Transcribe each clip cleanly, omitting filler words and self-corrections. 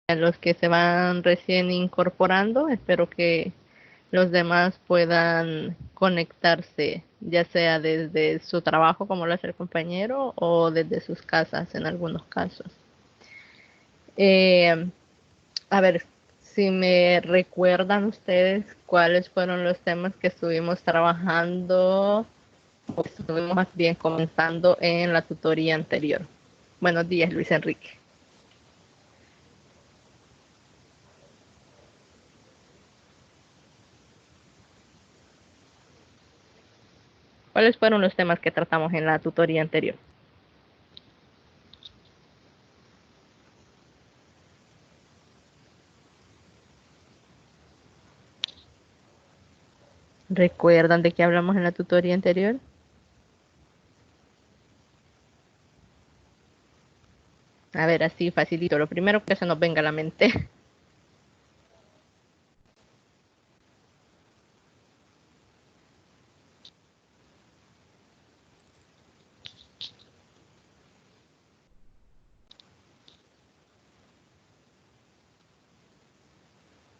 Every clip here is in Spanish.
a los que se van recién incorporando. Espero que los demás puedan conectarse, ya sea desde su trabajo, como lo hace el compañero, o desde sus casas en algunos casos. Eh, a ver, si me recuerdan ustedes cuáles fueron los temas que estuvimos trabajando o que estuvimos más bien comenzando en la tutoría anterior. Buenos días, Luis Enrique. ¿Cuáles fueron los temas que tratamos en la tutoría anterior? ¿Recuerdan de qué hablamos en la tutoría anterior? A ver, así facilito. Lo primero que se nos venga a la mente.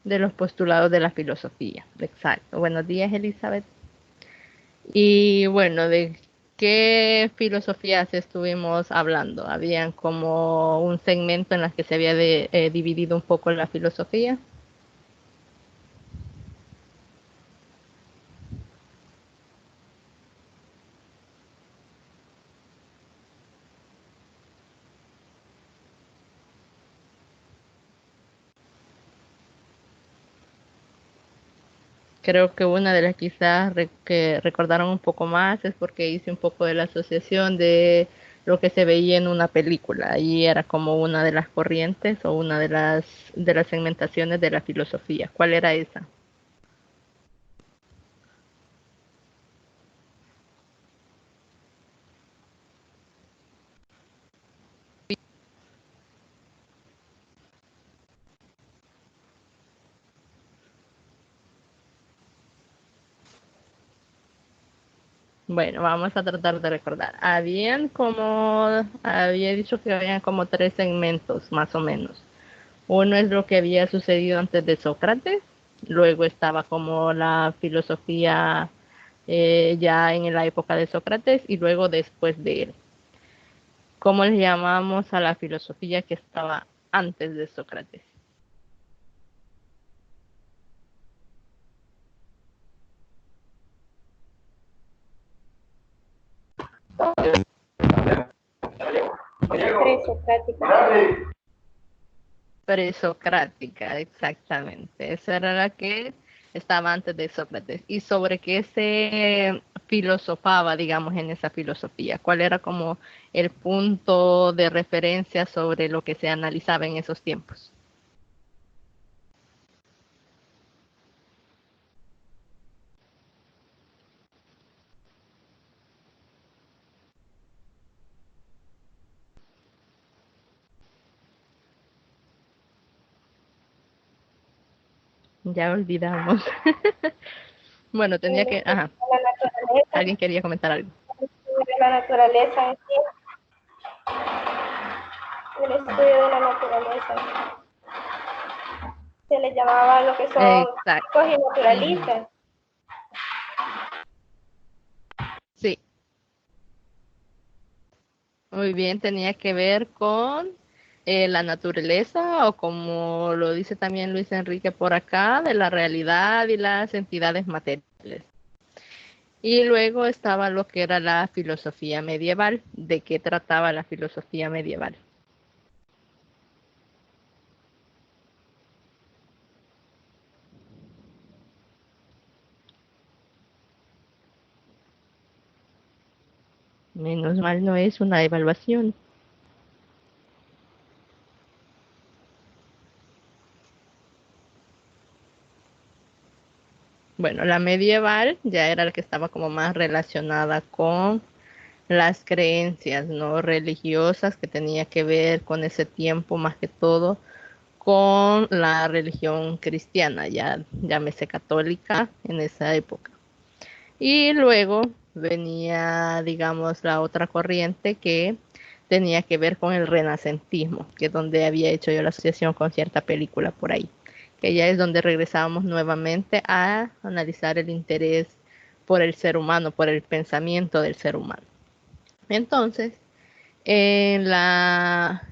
De los postulados de la filosofía. Exacto. Buenos días, Elizabeth. Y bueno, ¿de qué filosofías estuvimos hablando? Habían como un segmento en el que se había dividido un poco la filosofía. Creo que una de las quizás que recordaron un poco más es porque hice un poco de la asociación de lo que se veía en una película. Ahí era como una de las corrientes o una de las segmentaciones de la filosofía. ¿Cuál era esa? Bueno, vamos a tratar de recordar. Había dicho que habían como tres segmentos, más o menos. Uno es lo que había sucedido antes de Sócrates, luego estaba como la filosofía ya en la época de Sócrates y luego después de él. ¿Cómo le llamamos a la filosofía que estaba antes de Sócrates? Presocrática. Presocrática, exactamente. Esa era la que estaba antes de Sócrates. ¿Y sobre qué se filosofaba, digamos, en esa filosofía? ¿Cuál era como el punto de referencia sobre lo que se analizaba en esos tiempos? Ya olvidamos. Bueno, tenía El que... estudio Ajá, de la naturaleza, alguien quería comentar algo. el estudio de la naturaleza, el estudio de la naturaleza. Se les llamaba lo que son Exacto. físicos y Ujú. naturalistas. Sí, muy bien, tenía que ver con la naturaleza o como lo dice también Luis Enrique por acá, de la realidad y las entidades materiales. Y luego estaba lo que era la filosofía medieval. ¿De qué trataba la filosofía medieval? Menos mal no es una evaluación. Bueno, la medieval ya era la que estaba como más relacionada con las creencias no religiosas que tenía que ver con ese tiempo más que todo con la religión cristiana, ya llámese católica en esa época. Y luego venía, digamos, la otra corriente que tenía que ver con el renacentismo, que es donde había hecho yo la asociación con cierta película por ahí, que ya es donde regresábamos nuevamente a analizar el interés por el ser humano, por el pensamiento del ser humano. Entonces, en la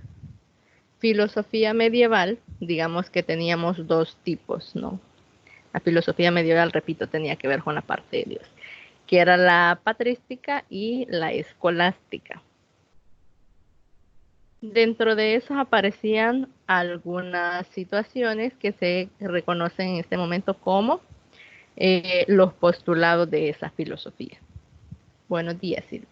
filosofía medieval, digamos que teníamos dos tipos, ¿no? La filosofía medieval, repito, tenía que ver con la parte de Dios, que era la patrística y la escolástica. Dentro de esos aparecían algunas situaciones que se reconocen en este momento como los postulados de esa filosofía. Buenos días, Silvia.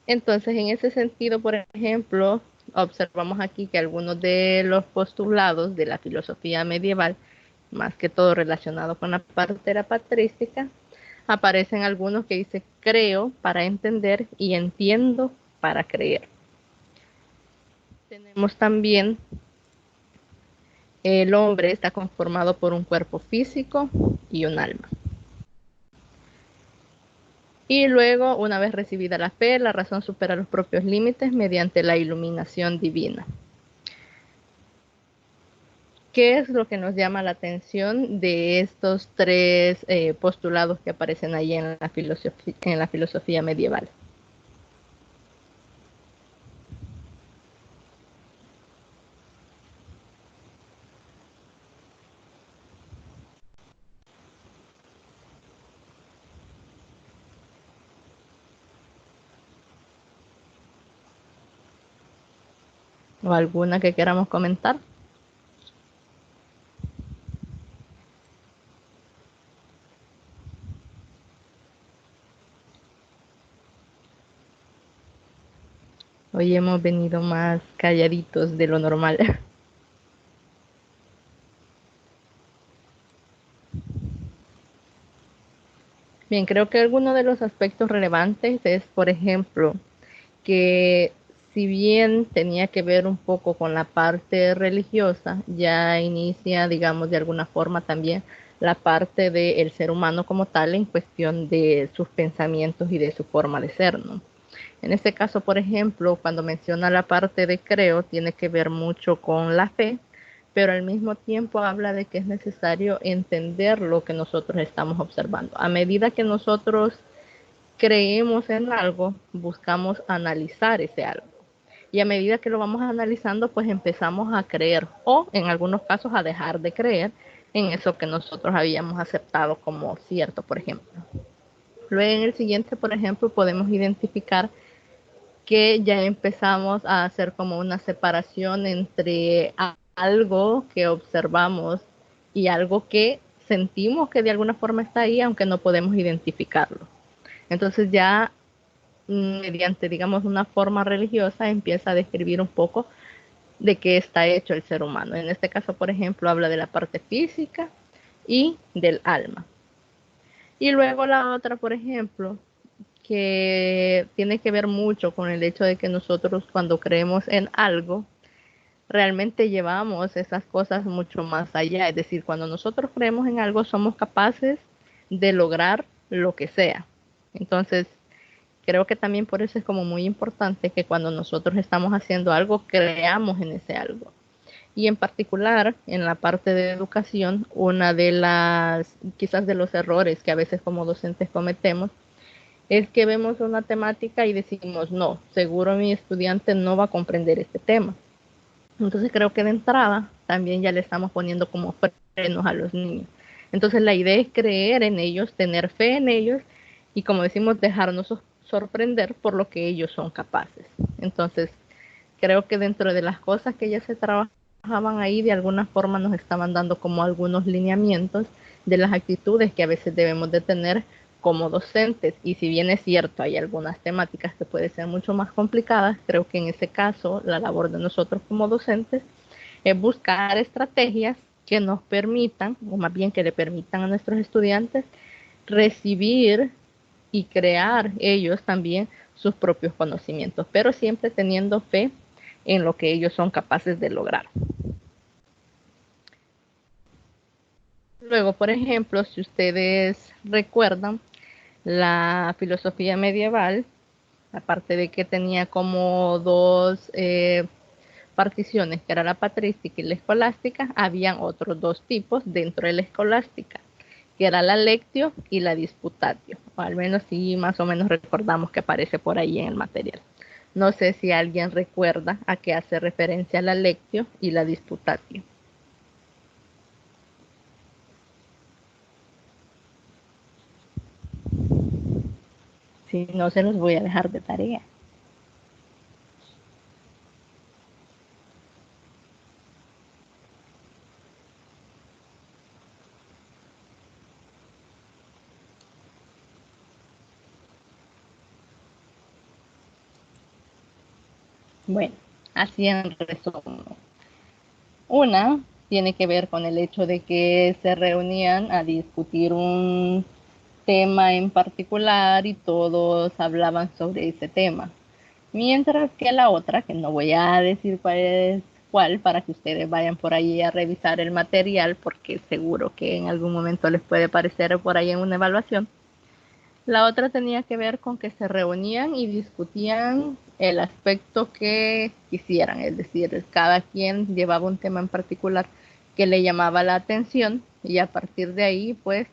Entonces, en ese sentido, por ejemplo, observamos aquí que algunos de los postulados de la filosofía medieval, más que todo relacionado con la parte de la patrística, aparecen algunos que dice creo para entender y entiendo para creer. Tenemos también el hombre está conformado por un cuerpo físico y un alma. Y luego, una vez recibida la fe, la razón supera los propios límites mediante la iluminación divina. ¿Qué es lo que nos llama la atención de estos tres postulados que aparecen ahí en la filosofía medieval? ¿O alguna que queramos comentar? Hoy hemos venido más calladitos de lo normal. Bien, creo que alguno de los aspectos relevantes es, por ejemplo, que si bien tenía que ver un poco con la parte religiosa, ya inicia, digamos, de alguna forma también la parte del ser humano como tal en cuestión de sus pensamientos y de su forma de ser, ¿no? En este caso, por ejemplo, cuando menciona la parte de creo, tiene que ver mucho con la fe, pero al mismo tiempo habla de que es necesario entender lo que nosotros estamos observando. A medida que nosotros creemos en algo, buscamos analizar ese algo. Y a medida que lo vamos analizando, pues empezamos a creer o en algunos casos a dejar de creer en eso que nosotros habíamos aceptado como cierto, por ejemplo. Luego en el siguiente, por ejemplo, podemos identificar que ya empezamos a hacer como una separación entre algo que observamos y algo que sentimos que de alguna forma está ahí, aunque no podemos identificarlo. Entonces ya mediante, digamos, una forma religiosa empieza a describir un poco de qué está hecho el ser humano. En este caso, por ejemplo, habla de la parte física y del alma. Y luego la otra, por ejemplo, que tiene que ver mucho con el hecho de que nosotros cuando creemos en algo, realmente llevamos esas cosas mucho más allá. Es decir, cuando nosotros creemos en algo, somos capaces de lograr lo que sea. Entonces, creo que también por eso es como muy importante que cuando nosotros estamos haciendo algo, creamos en ese algo. Y en particular, en la parte de educación, una de las, quizás de los errores que a veces como docentes cometemos, es que vemos una temática y decimos, no, seguro mi estudiante no va a comprender este tema. Entonces creo que de entrada también ya le estamos poniendo como frenos a los niños. Entonces la idea es creer en ellos, tener fe en ellos y como decimos, dejarnos sorprender por lo que ellos son capaces. Entonces creo que dentro de las cosas que ya se trabajaban ahí, de alguna forma nos estaban dando como algunos lineamientos de las actitudes que a veces debemos de tener como docentes. Y si bien es cierto, hay algunas temáticas que pueden ser mucho más complicadas, creo que en ese caso la labor de nosotros como docentes es buscar estrategias que nos permitan, o más bien que le permitan a nuestros estudiantes recibir y crear ellos también sus propios conocimientos, pero siempre teniendo fe en lo que ellos son capaces de lograr. Luego, por ejemplo, si ustedes recuerdan, la filosofía medieval Aparte de que tenía como dos particiones, que era la patrística y la escolástica, habían otros dos tipos dentro de la escolástica, que era la lectio y la disputatio, o al menos sí más o menos recordamos que aparece por ahí en el material. No sé si alguien recuerda a qué hace referencia la lectio y la disputatio. Si no, se los voy a dejar de tarea. Bueno, así en resumen. Una tiene que ver con el hecho de que se reunían a discutir un tema en particular y todos hablaban sobre ese tema. Mientras que la otra, que no voy a decir cuál es cuál, para que ustedes vayan por ahí a revisar el material, porque seguro que en algún momento les puede aparecer por ahí en una evaluación. La otra tenía que ver con que se reunían y discutían el aspecto que quisieran, es decir, cada quien llevaba un tema en particular que le llamaba la atención y a partir de ahí, pues,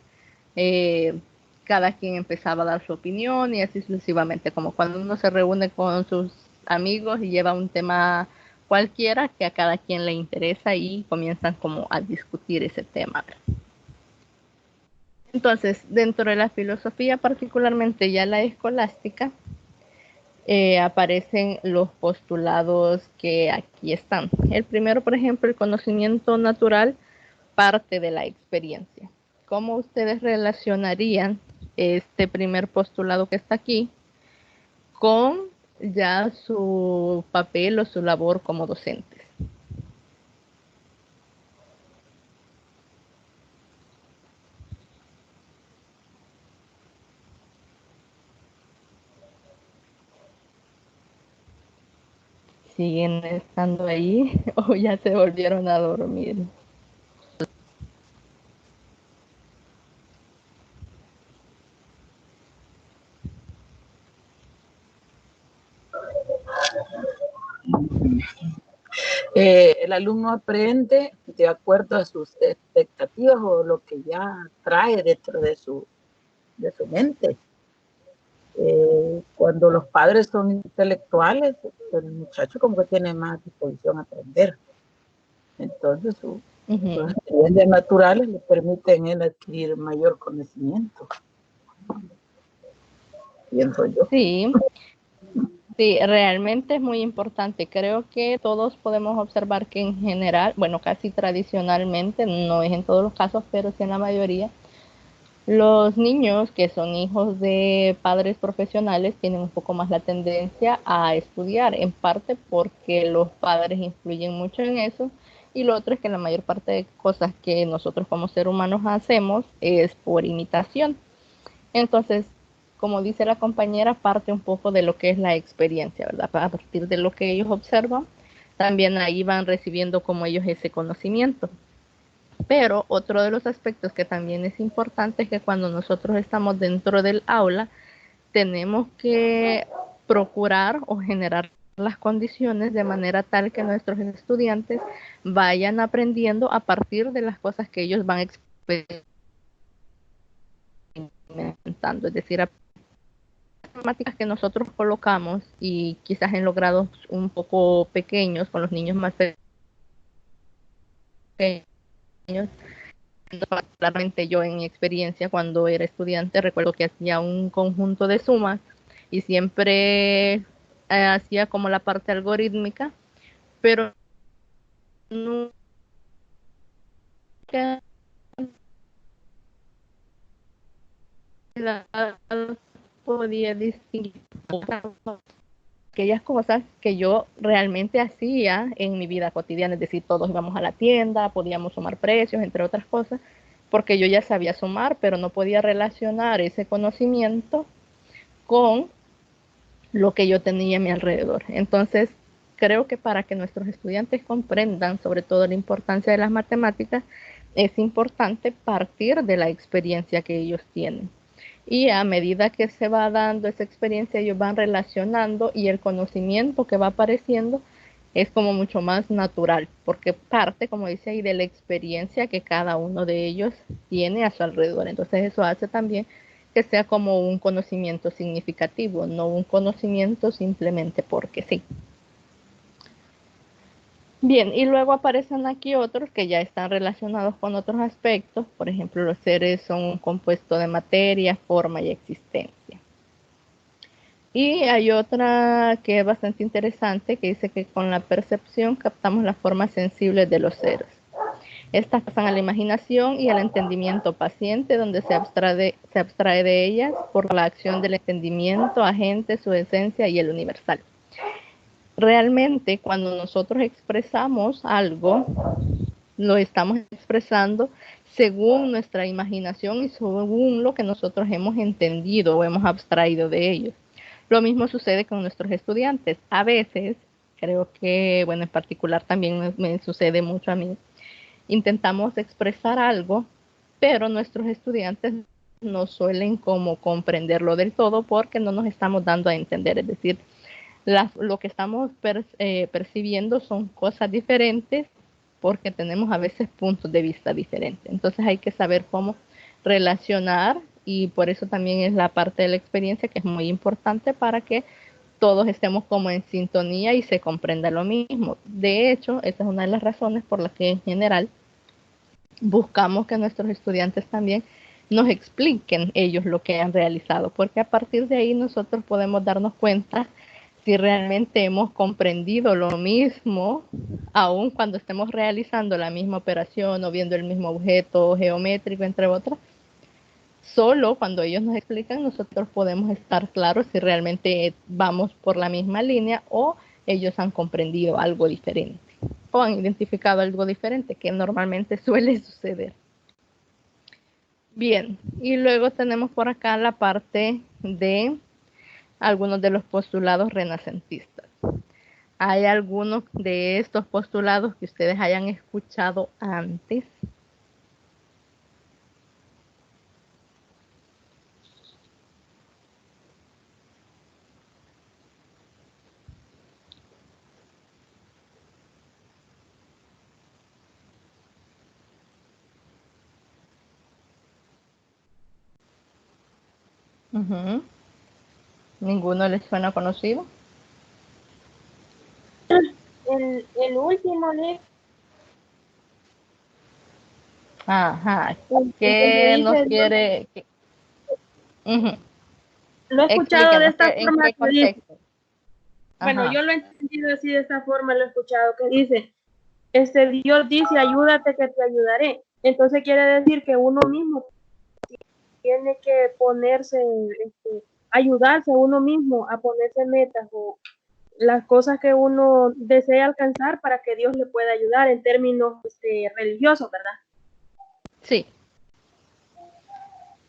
eh, cada quien empezaba a dar su opinión y así sucesivamente, como cuando uno se reúne con sus amigos y lleva un tema cualquiera que a cada quien le interesa y comienzan como a discutir ese tema. Entonces, dentro de la filosofía, particularmente ya la escolástica, aparecen los postulados que aquí están. El primero, por ejemplo, el conocimiento natural parte de la experiencia. ¿Cómo ustedes relacionarían este primer postulado que está aquí con ya su papel o su labor como docentes? ¿Siguen estando ahí o ya se volvieron a dormir? El alumno aprende de acuerdo a sus expectativas o lo que ya trae dentro de su mente. Cuando los padres son intelectuales, el muchacho como que tiene más disposición a aprender. Entonces sus experiencias naturales le permiten él adquirir mayor conocimiento. Pienso yo. Sí. Sí, realmente es muy importante. Creo que todos podemos observar que en general, bueno, casi tradicionalmente, no es en todos los casos, pero sí en la mayoría, los niños que son hijos de padres profesionales tienen un poco más la tendencia a estudiar, en parte porque los padres influyen mucho en eso, y lo otro es que la mayor parte de cosas que nosotros como seres humanos hacemos es por imitación. Entonces, como dice la compañera, parte un poco de lo que es la experiencia, ¿verdad? A partir de lo que ellos observan, también ahí van recibiendo como ellos ese conocimiento. Pero otro de los aspectos que también es importante es que cuando nosotros estamos dentro del aula, tenemos que procurar o generar las condiciones de manera tal que nuestros estudiantes vayan aprendiendo a partir de las cosas que ellos van experimentando, es decir, matemáticas que nosotros colocamos y quizás en los grados un poco pequeños, con los niños más pequeños, particularmente yo en mi experiencia cuando era estudiante, recuerdo que hacía un conjunto de sumas y siempre hacía como la parte algorítmica, pero nunca podía distinguir aquellas cosas que yo realmente hacía en mi vida cotidiana, es decir, todos íbamos a la tienda, podíamos sumar precios, entre otras cosas, porque yo ya sabía sumar, pero no podía relacionar ese conocimiento con lo que yo tenía a mi alrededor. Entonces, creo que para que nuestros estudiantes comprendan sobre todo la importancia de las matemáticas, es importante partir de la experiencia que ellos tienen. Y a medida que se va dando esa experiencia, ellos van relacionando y el conocimiento que va apareciendo es como mucho más natural, porque parte, como dice ahí, de la experiencia que cada uno de ellos tiene a su alrededor. Entonces eso hace también que sea como un conocimiento significativo, no un conocimiento simplemente porque sí. Bien, y luego aparecen aquí otros que ya están relacionados con otros aspectos. Por ejemplo, los seres son un compuesto de materia, forma y existencia. Y hay otra que es bastante interesante, que dice que con la percepción captamos las formas sensibles de los seres. Estas pasan a la imaginación y al entendimiento paciente, donde se abstrae de ellas por la acción del entendimiento, agente, su esencia y el universal. Realmente, cuando nosotros expresamos algo, lo estamos expresando según nuestra imaginación y según lo que nosotros hemos entendido o hemos abstraído de ellos. Lo mismo sucede con nuestros estudiantes. A veces, creo que, bueno, en particular también me sucede mucho a mí, intentamos expresar algo, pero nuestros estudiantes no suelen como comprenderlo del todo porque no nos estamos dando a entender. Es decir, lo que estamos percibiendo son cosas diferentes porque tenemos a veces puntos de vista diferentes. Entonces hay que saber cómo relacionar y por eso también es la parte de la experiencia que es muy importante para que todos estemos como en sintonía y se comprenda lo mismo. De hecho, esa es una de las razones por las que en general buscamos que nuestros estudiantes también nos expliquen ellos lo que han realizado, porque a partir de ahí nosotros podemos darnos cuenta si realmente hemos comprendido lo mismo, aun cuando estemos realizando la misma operación o viendo el mismo objeto geométrico, entre otras. Solo cuando ellos nos explican, nosotros podemos estar claros si realmente vamos por la misma línea o ellos han comprendido algo diferente o han identificado algo diferente, que normalmente suele suceder. Bien, y luego tenemos por acá la parte de algunos de los postulados renacentistas. ¿Hay algunos de estos postulados que ustedes hayan escuchado antes? Uh-huh. ¿Ninguno les suena conocido? El último, ¿no? Ajá. ¿Qué nos quiere? Uh-huh. Lo he escuchado de esta ¿en forma qué que dice, contexto? bueno, Ajá. yo lo he entendido así de esta forma, lo he escuchado, que dice, Dios dice, ayúdate que te ayudaré. Entonces quiere decir que uno mismo tiene que ponerse, ayudarse a uno mismo a ponerse metas o las cosas que uno desea alcanzar para que Dios le pueda ayudar en términos religiosos, ¿verdad? Sí.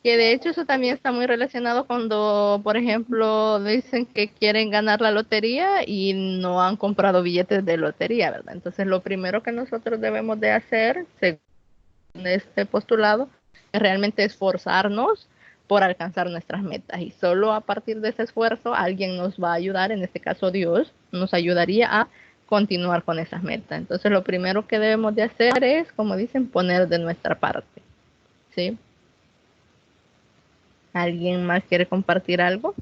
Que de hecho eso también está muy relacionado cuando, por ejemplo, dicen que quieren ganar la lotería y no han comprado billetes de lotería, ¿verdad? Entonces lo primero que nosotros debemos de hacer, según este postulado, es realmente esforzarnos por alcanzar nuestras metas y solo a partir de ese esfuerzo alguien nos va a ayudar, en este caso Dios, nos ayudaría a continuar con esas metas. Entonces lo primero que debemos de hacer es, como dicen, poner de nuestra parte, ¿sí? ¿Alguien más quiere compartir algo?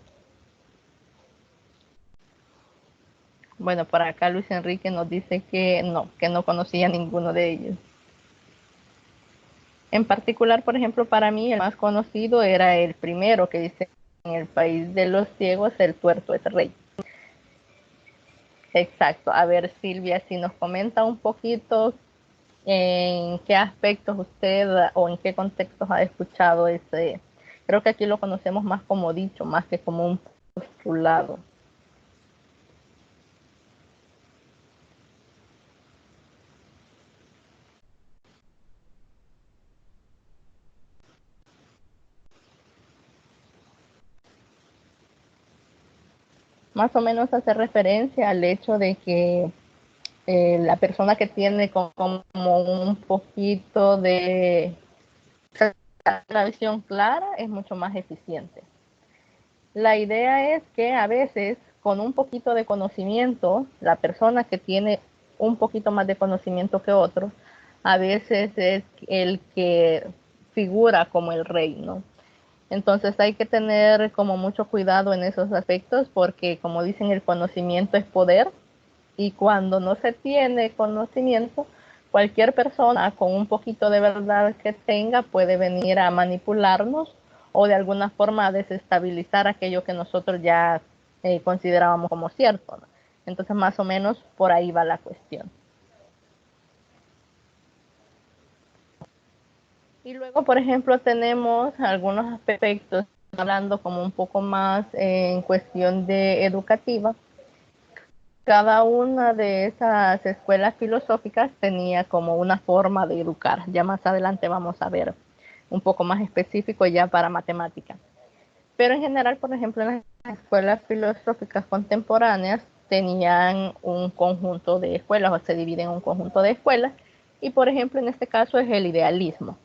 Bueno, por acá Luis Enrique nos dice que no conocía ninguno de ellos. En particular, por ejemplo, para mí el más conocido era el primero que dice: en el país de los ciegos el tuerto es rey. Exacto. A ver, Silvia, si nos comenta un poquito en qué aspectos usted o en qué contextos ha escuchado ese. Creo que aquí lo conocemos más como dicho, más que como un postulado. Más o menos hace referencia al hecho de que la persona que tiene como un poquito de la visión clara es mucho más eficiente. La idea es que a veces con un poquito de conocimiento, la persona que tiene un poquito más de conocimiento que otro, a veces es el que figura como el rey, ¿no? Entonces hay que tener como mucho cuidado en esos aspectos porque, como dicen, el conocimiento es poder, y cuando no se tiene conocimiento, cualquier persona con un poquito de verdad que tenga puede venir a manipularnos o de alguna forma a desestabilizar aquello que nosotros ya considerábamos como cierto, ¿no? Entonces más o menos por ahí va la cuestión. Y luego, por ejemplo, tenemos algunos aspectos, hablando como un poco más en cuestión de educativa. Cada una de esas escuelas filosóficas tenía como una forma de educar. Ya más adelante vamos a ver un poco más específico ya para matemática. Pero en general, por ejemplo, en las escuelas filosóficas contemporáneas tenían un conjunto de escuelas o se dividen en un conjunto de escuelas. Y por ejemplo, en este caso es el idealismo.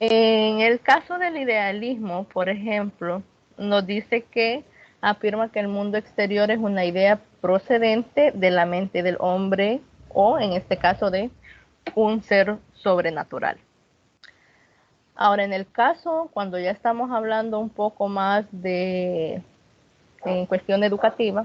En el caso del idealismo, por ejemplo, nos dice que afirma que el mundo exterior es una idea procedente de la mente del hombre o, en este caso, de un ser sobrenatural. Ahora, en el caso, cuando ya estamos hablando un poco más de en cuestión educativa,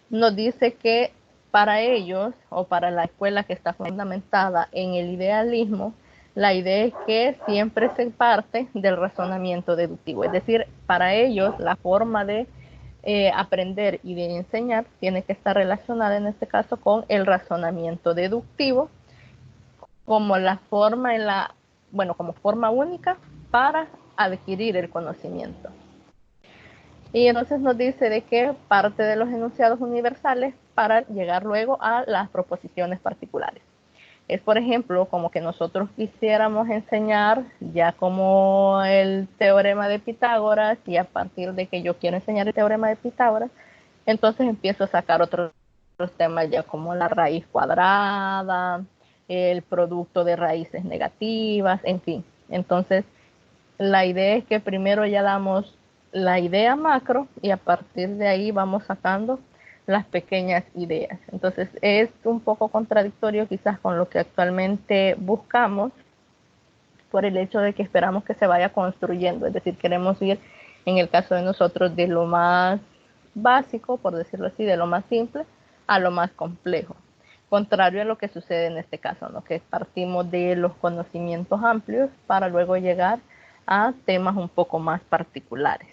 nos dice que para ellos o para la escuela que está fundamentada en el idealismo, la idea es que siempre se parte del razonamiento deductivo. Es decir, para ellos la forma de aprender y de enseñar tiene que estar relacionada en este caso con el razonamiento deductivo como la forma como forma única para adquirir el conocimiento. Y entonces nos dice de que parte de los enunciados universales para llegar luego a las proposiciones particulares. Es, por ejemplo, como que nosotros quisiéramos enseñar ya como el teorema de Pitágoras, y a partir de que yo quiero enseñar el teorema de Pitágoras, entonces empiezo a sacar otros temas ya como la raíz cuadrada, el producto de raíces negativas, en fin. Entonces, la idea es que primero ya damos la idea macro y a partir de ahí vamos sacando las pequeñas ideas. Entonces es un poco contradictorio quizás con lo que actualmente buscamos por el hecho de que esperamos que se vaya construyendo, es decir, queremos ir en el caso de nosotros de lo más básico, por decirlo así, de lo más simple a lo más complejo. Contrario a lo que sucede en este caso, ¿no? Que partimos de los conocimientos amplios para luego llegar a temas un poco más particulares.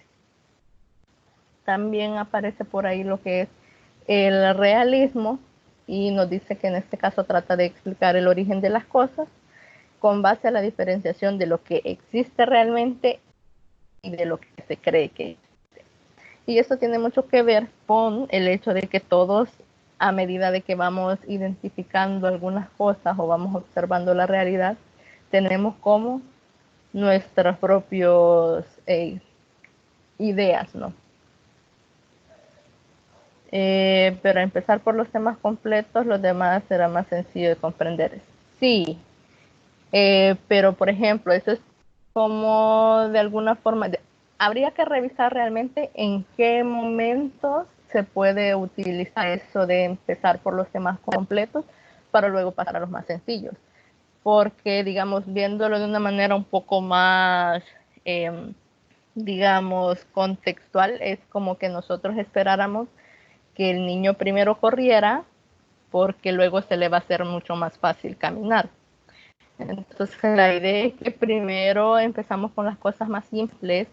También aparece por ahí lo que es el realismo y nos dice que en este caso trata de explicar el origen de las cosas con base a la diferenciación de lo que existe realmente y de lo que se cree que existe. Y eso tiene mucho que ver con el hecho de que todos, a medida de que vamos identificando algunas cosas o vamos observando la realidad, tenemos como nuestros propios ideas, ¿no? Pero empezar por los temas completos, los demás será más sencillo de comprender. Sí, pero por ejemplo, eso es como de alguna forma, habría que revisar realmente en qué momentos se puede utilizar eso de empezar por los temas completos para luego pasar a los más sencillos. Porque, digamos, viéndolo de una manera un poco más, digamos, contextual, es como que nosotros esperáramos que el niño primero corriera porque luego se le va a hacer mucho más fácil caminar. Entonces la idea es que primero empezamos con las cosas más simples,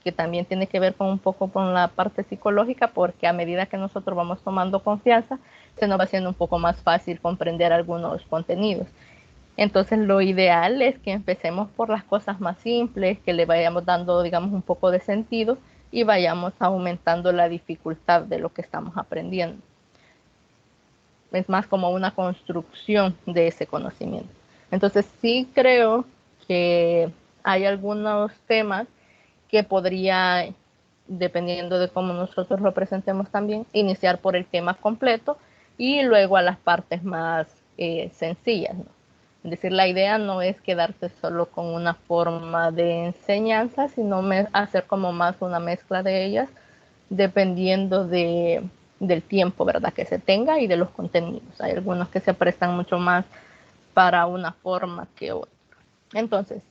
que también tiene que ver con un poco con la parte psicológica, porque a medida que nosotros vamos tomando confianza, se nos va haciendo un poco más fácil comprender algunos contenidos. Entonces lo ideal es que empecemos por las cosas más simples, que le vayamos dando, digamos, un poco de sentido y vayamos aumentando la dificultad de lo que estamos aprendiendo. Es más como una construcción de ese conocimiento. Entonces sí creo que hay algunos temas que podría, dependiendo de cómo nosotros lo presentemos también, iniciar por el tema completo y luego a las partes más sencillas, ¿no? Es decir, la idea no es quedarse solo con una forma de enseñanza, sino hacer como más una mezcla de ellas, dependiendo del tiempo, ¿verdad?, que se tenga y de los contenidos. Hay algunos que se prestan mucho más para una forma que otra. Entonces,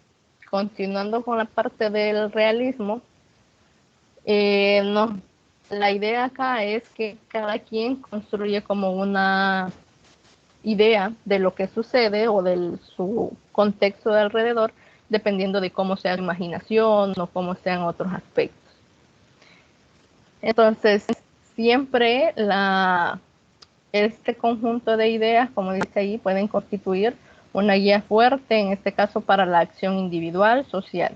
continuando con la parte del realismo, la idea acá es que cada quien construye como una idea de lo que sucede o de su contexto de alrededor, dependiendo de cómo sea su imaginación o cómo sean otros aspectos. Entonces, siempre este conjunto de ideas, como dice ahí, pueden constituir una guía fuerte, en este caso para la acción individual, social.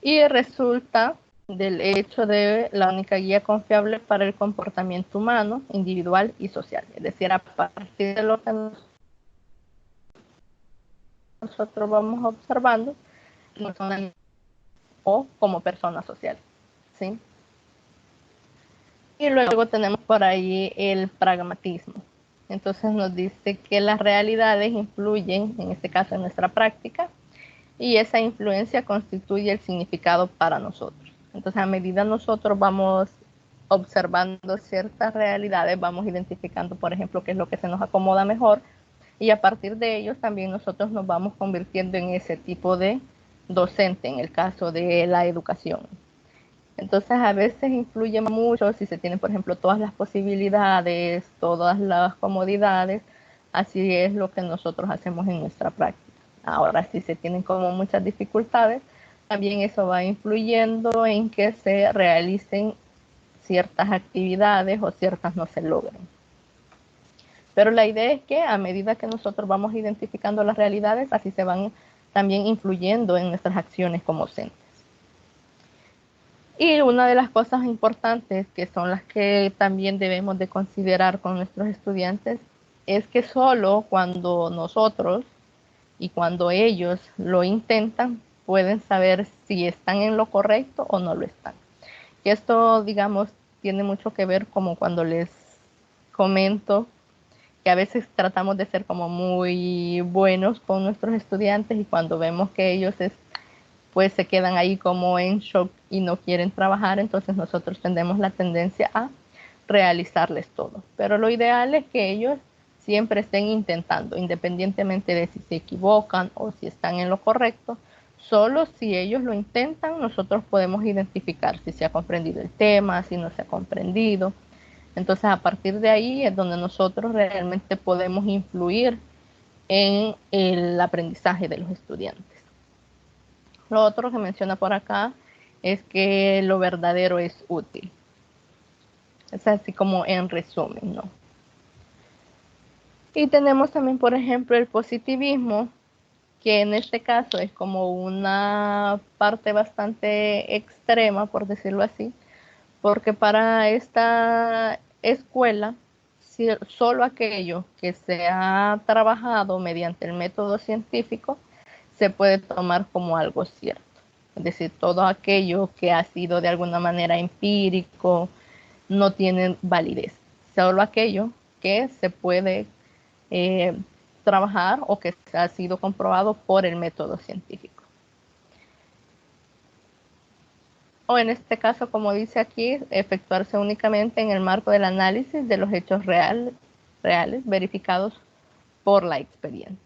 Y resulta del hecho de la única guía confiable para el comportamiento humano, individual y social. Es decir, a partir de lo que nosotros vamos observando, o como persona social, ¿sí? Y luego tenemos por ahí el pragmatismo. Entonces nos dice que las realidades influyen, en este caso en nuestra práctica, y esa influencia constituye el significado para nosotros. Entonces, a medida nosotros vamos observando ciertas realidades, vamos identificando, por ejemplo, qué es lo que se nos acomoda mejor, y a partir de ellos también nosotros nos vamos convirtiendo en ese tipo de docente, en el caso de la educación. Entonces, a veces influye mucho si se tienen, por ejemplo, todas las posibilidades, todas las comodidades. Así es lo que nosotros hacemos en nuestra práctica. Ahora, si se tienen como muchas dificultades, también eso va influyendo en que se realicen ciertas actividades o ciertas no se logren. Pero la idea es que a medida que nosotros vamos identificando las realidades, así se van también influyendo en nuestras acciones como docentes. Y una de las cosas importantes, que son las que también debemos de considerar con nuestros estudiantes, es que solo cuando nosotros y cuando ellos lo intentan, pueden saber si están en lo correcto o no lo están. Y esto, digamos, tiene mucho que ver como cuando les comento que a veces tratamos de ser como muy buenos con nuestros estudiantes y cuando vemos que ellos pues se quedan ahí como en shock y no quieren trabajar, entonces nosotros tendemos la tendencia a realizarles todo. Pero lo ideal es que ellos siempre estén intentando, independientemente de si se equivocan o si están en lo correcto. Solo si ellos lo intentan, nosotros podemos identificar si se ha comprendido el tema, si no se ha comprendido. Entonces, a partir de ahí es donde nosotros realmente podemos influir en el aprendizaje de los estudiantes. Lo otro que menciona por acá es que lo verdadero es útil. Es así como en resumen, ¿no? Y tenemos también, por ejemplo, el positivismo, que en este caso es como una parte bastante extrema, por decirlo así, porque para esta escuela, solo aquello que se ha trabajado mediante el método científico se puede tomar como algo cierto. Es decir, todo aquello que ha sido de alguna manera empírico no tiene validez. Solo aquello que se puede trabajar o que ha sido comprobado por el método científico. O en este caso, como dice aquí, efectuarse únicamente en el marco del análisis de los hechos reales verificados por la experiencia.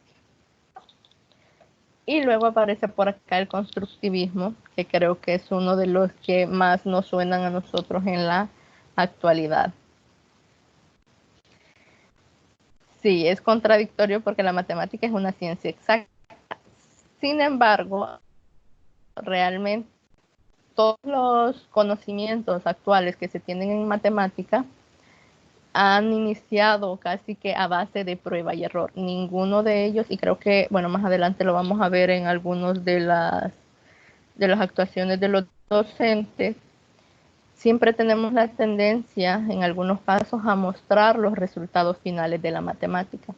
Y luego aparece por acá el constructivismo, que creo que es uno de los que más nos suenan a nosotros en la actualidad. Sí, es contradictorio porque la matemática es una ciencia exacta. Sin embargo, realmente todos los conocimientos actuales que se tienen en matemática han iniciado casi que a base de prueba y error. Ninguno de ellos, y creo que, bueno, más adelante lo vamos a ver en algunos de las actuaciones de los docentes, siempre tenemos la tendencia, en algunos casos, a mostrar los resultados finales de la matemática.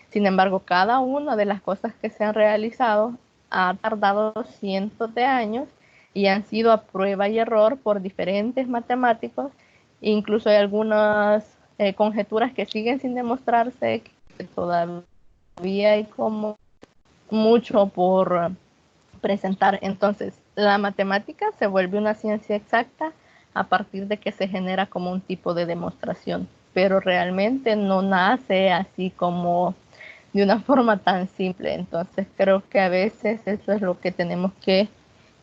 Sin embargo, cada una de las cosas que se han realizado ha tardado cientos de años y han sido a prueba y error por diferentes matemáticos. Incluso hay algunas conjeturas que siguen sin demostrarse, que todavía hay como mucho por presentar. Entonces, la matemática se vuelve una ciencia exacta a partir de que se genera como un tipo de demostración, pero realmente no nace así como de una forma tan simple. Entonces, creo que a veces eso es lo que tenemos que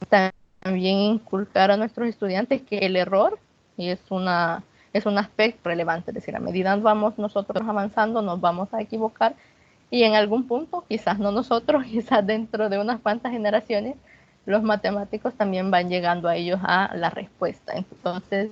también inculcar a nuestros estudiantes, que el error es un aspecto relevante, es decir, a medida que vamos nosotros avanzando, nos vamos a equivocar y en algún punto, quizás no nosotros, quizás dentro de unas cuantas generaciones, los matemáticos también van llegando a ellos a la respuesta. Entonces,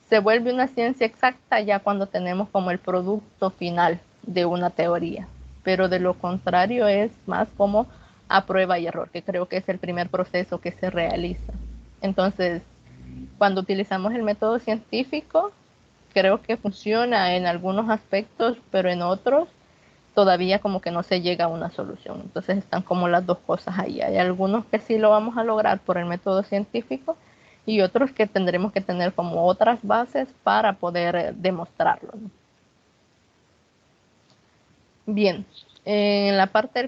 se vuelve una ciencia exacta ya cuando tenemos como el producto final de una teoría, pero de lo contrario es más como a prueba y error, que creo que es el primer proceso que se realiza. Entonces, cuando utilizamos el método científico, creo que funciona en algunos aspectos, pero en otros todavía como que no se llega a una solución. Entonces están como las dos cosas ahí. Hay algunos que sí lo vamos a lograr por el método científico y otros que tendremos que tener como otras bases para poder demostrarlo, ¿no? Bien, en la parte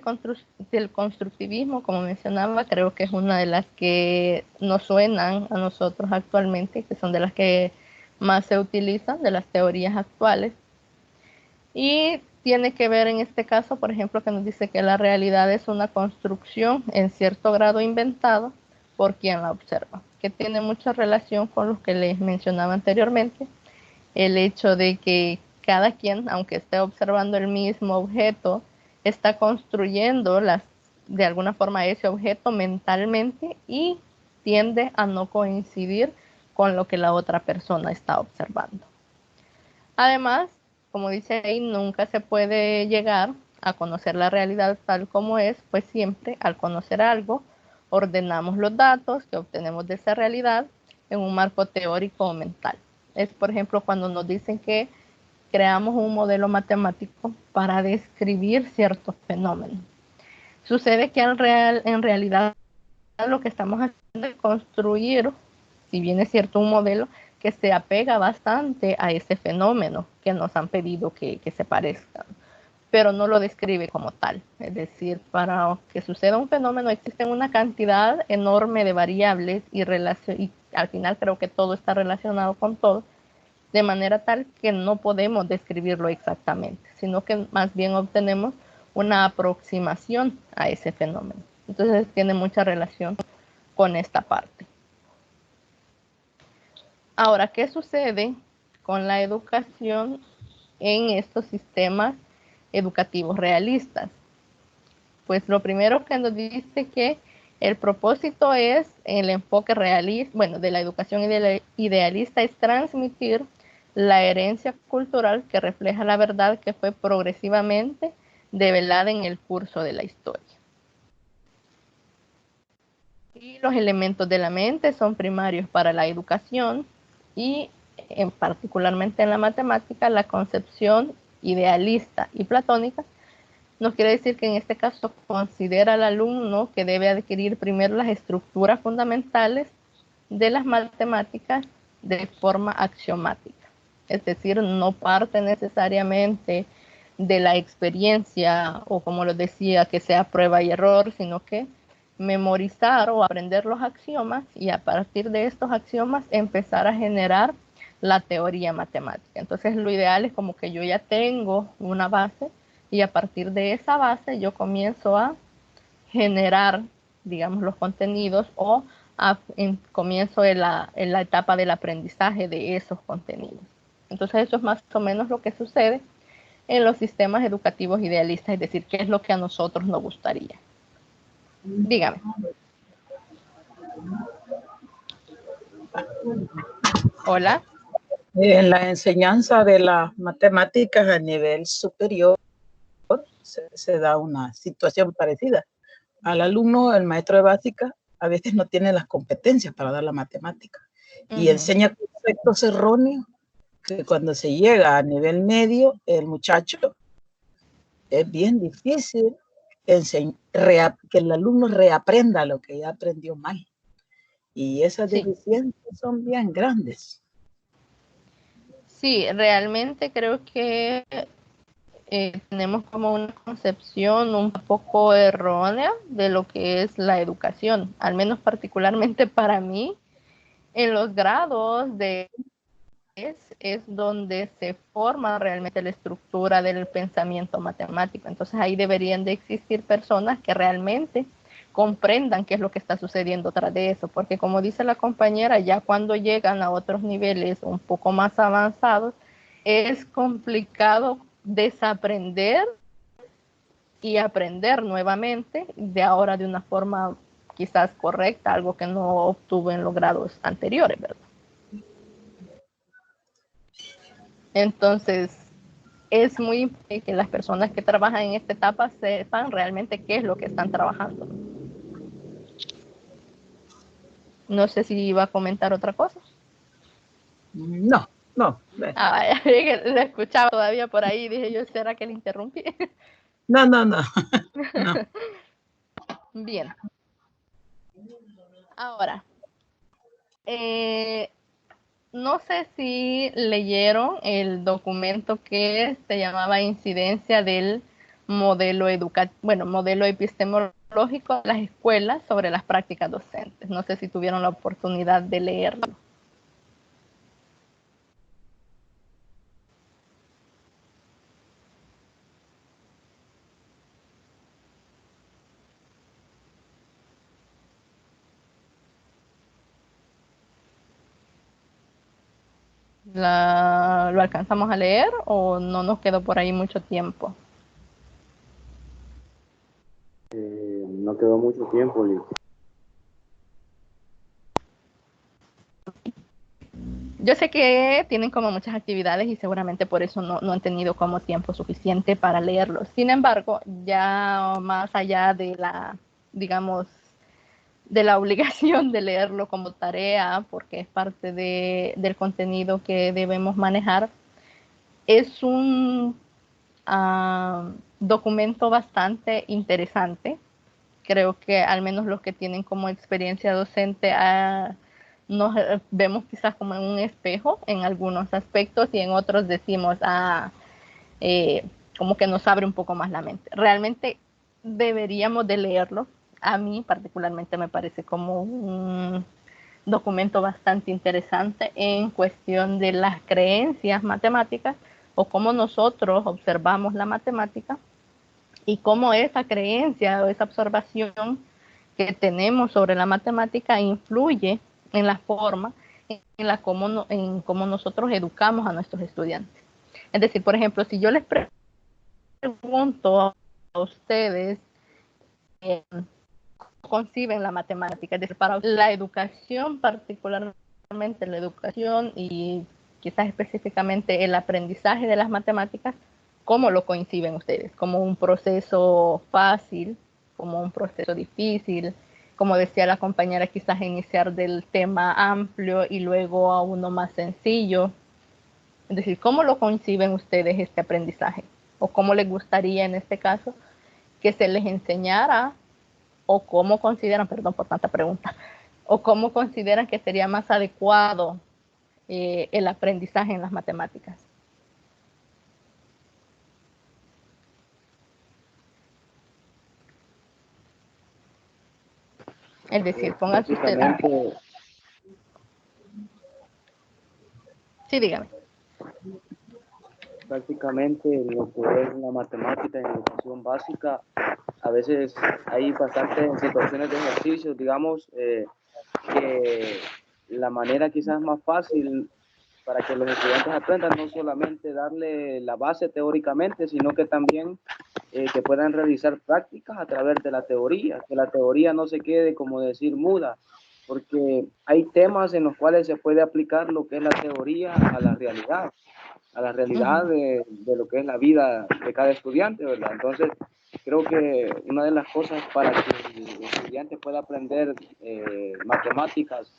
del constructivismo, como mencionaba, creo que es una de las que nos suenan a nosotros actualmente, que son de las que más se utilizan, de las teorías actuales. Y tiene que ver en este caso, por ejemplo, que nos dice que la realidad es una construcción en cierto grado inventada por quien la observa, que tiene mucha relación con lo que les mencionaba anteriormente, el hecho de que cada quien, aunque esté observando el mismo objeto, está construyendo de alguna forma ese objeto mentalmente y tiende a no coincidir con lo que la otra persona está observando. Además, como dice ahí, nunca se puede llegar a conocer la realidad tal como es, pues siempre al conocer algo, ordenamos los datos que obtenemos de esa realidad en un marco teórico o mental. Es, por ejemplo, cuando nos dicen que creamos un modelo matemático para describir ciertos fenómenos. Sucede que en realidad lo que estamos haciendo es construir, si bien es cierto, un modelo que se apega bastante a ese fenómeno que nos han pedido que se parezca, pero no lo describe como tal. Es decir, para que suceda un fenómeno existen una cantidad enorme de variables y al final creo que todo está relacionado con todo, de manera tal que no podemos describirlo exactamente, sino que más bien obtenemos una aproximación a ese fenómeno. Entonces tiene mucha relación con esta parte. Ahora, ¿qué sucede con la educación en estos sistemas educativos realistas? Pues lo primero que nos dice que el propósito es el enfoque realista, bueno, de la educación idealista es transmitir la herencia cultural que refleja la verdad que fue progresivamente develada en el curso de la historia. Y los elementos de la mente son primarios para la educación y particularmente en la matemática, la concepción idealista y platónica nos quiere decir que en este caso considera al alumno que debe adquirir primero las estructuras fundamentales de las matemáticas de forma axiomática. Es decir, no parte necesariamente de la experiencia o como lo decía, que sea prueba y error, sino que memorizar o aprender los axiomas y a partir de estos axiomas empezar a generar la teoría matemática. Entonces lo ideal es como que yo ya tengo una base y a partir de esa base yo comienzo a generar, digamos, los contenidos o comienzo en la etapa del aprendizaje de esos contenidos. Entonces eso es más o menos lo que sucede en los sistemas educativos idealistas, es decir, qué es lo que a nosotros nos gustaría. Dígame. Hola. En la enseñanza de las matemáticas a nivel superior se da una situación parecida. Al alumno, el maestro de básica, a veces no tiene las competencias para dar la matemática y enseña conceptos erróneos que cuando se llega a nivel medio, el muchacho es bien difícil que el alumno reaprenda lo que ya aprendió mal. Y esas deficiencias son bien grandes. Sí, realmente creo que tenemos como una concepción un poco errónea de lo que es la educación, al menos particularmente para mí, en los grados de es donde se forma realmente la estructura del pensamiento matemático. Entonces ahí deberían de existir personas que realmente comprendan qué es lo que está sucediendo tras de eso, porque como dice la compañera, ya cuando llegan a otros niveles un poco más avanzados, es complicado desaprender y aprender nuevamente de ahora de una forma quizás correcta, algo que no obtuvo en los grados anteriores, ¿verdad? Entonces, es muy importante que las personas que trabajan en esta etapa sepan realmente qué es lo que están trabajando. No sé si iba a comentar otra cosa. No. Ah, le escuchaba todavía por ahí, dije yo, ¿será que le interrumpí? No. No. Bien. Ahora, no sé si leyeron el documento que se llamaba Incidencia del modelo modelo epistemológico de las escuelas sobre las prácticas docentes. No sé si tuvieron la oportunidad de leerlo. ¿Lo alcanzamos a leer o no nos quedó por ahí mucho tiempo? No quedó mucho tiempo. Yo sé que tienen como muchas actividades y seguramente por eso no han tenido como tiempo suficiente para leerlo. Sin embargo, ya más allá de la, digamos, de la obligación de leerlo como tarea, porque es parte del contenido que debemos manejar, es un documento bastante interesante. Creo que al menos los que tienen como experiencia docente nos vemos quizás como en un espejo en algunos aspectos y en otros decimos, como que nos abre un poco más la mente. Realmente deberíamos de leerlo. A mí particularmente me parece como un documento bastante interesante en cuestión de las creencias matemáticas o cómo nosotros observamos la matemática y cómo esa creencia o esa observación que tenemos sobre la matemática influye en la forma en cómo nosotros educamos a nuestros estudiantes. Es decir, por ejemplo, si yo les pregunto a ustedes cómo conciben la matemática, es decir, para la educación, particularmente la educación y quizás específicamente el aprendizaje de las matemáticas, ¿cómo lo conciben ustedes? ¿Como un proceso fácil? ¿Como un proceso difícil? Como decía la compañera, quizás iniciar del tema amplio y luego a uno más sencillo. Es decir, ¿cómo lo conciben ustedes este aprendizaje? ¿O cómo les gustaría en este caso que se les enseñara? ¿O cómo consideran, perdón por tanta pregunta, o cómo consideran que sería más adecuado el aprendizaje en las matemáticas? Es decir, pónganse ustedes. Sí, dígame. Prácticamente lo que es la matemática en educación básica, a veces hay bastantes situaciones de ejercicios, digamos, que la manera quizás más fácil para que los estudiantes aprendan no solamente darle la base teóricamente, sino que también que puedan realizar prácticas a través de la teoría, que la teoría no se quede, como decir, muda, porque hay temas en los cuales se puede aplicar lo que es la teoría a la realidad de lo que es la vida de cada estudiante, ¿verdad? Entonces, creo que una de las cosas para que el estudiante pueda aprender matemáticas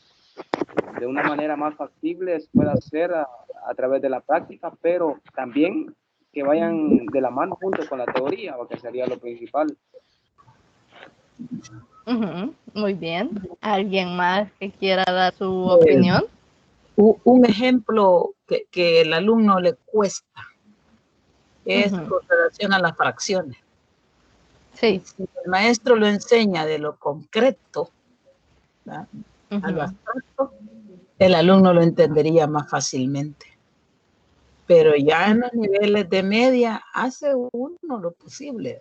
de una manera más factible pueda ser a través de la práctica, pero también que vayan de la mano junto con la teoría, que sería lo principal. Muy bien. ¿Alguien más que quiera dar su opinión? Un ejemplo que el alumno le cuesta es con relación a las fracciones. Sí. Si el maestro lo enseña de lo concreto, a lo abstracto, el alumno lo entendería más fácilmente. Pero ya en los niveles de media hace uno lo posible.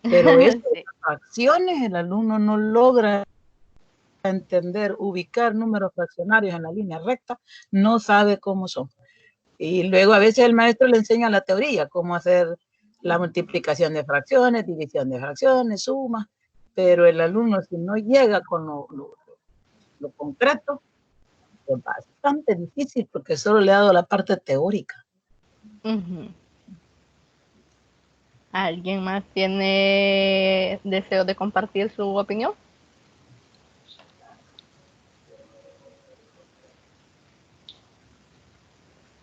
Pero estas fracciones el alumno no logra entender, ubicar números fraccionarios en la línea recta, no sabe cómo son. Y luego a veces el maestro le enseña la teoría, cómo hacer la multiplicación de fracciones, división de fracciones, suma, pero el alumno si no llega con lo concreto, es bastante difícil porque solo le ha dado la parte teórica. ¿Alguien más tiene deseo de compartir su opinión?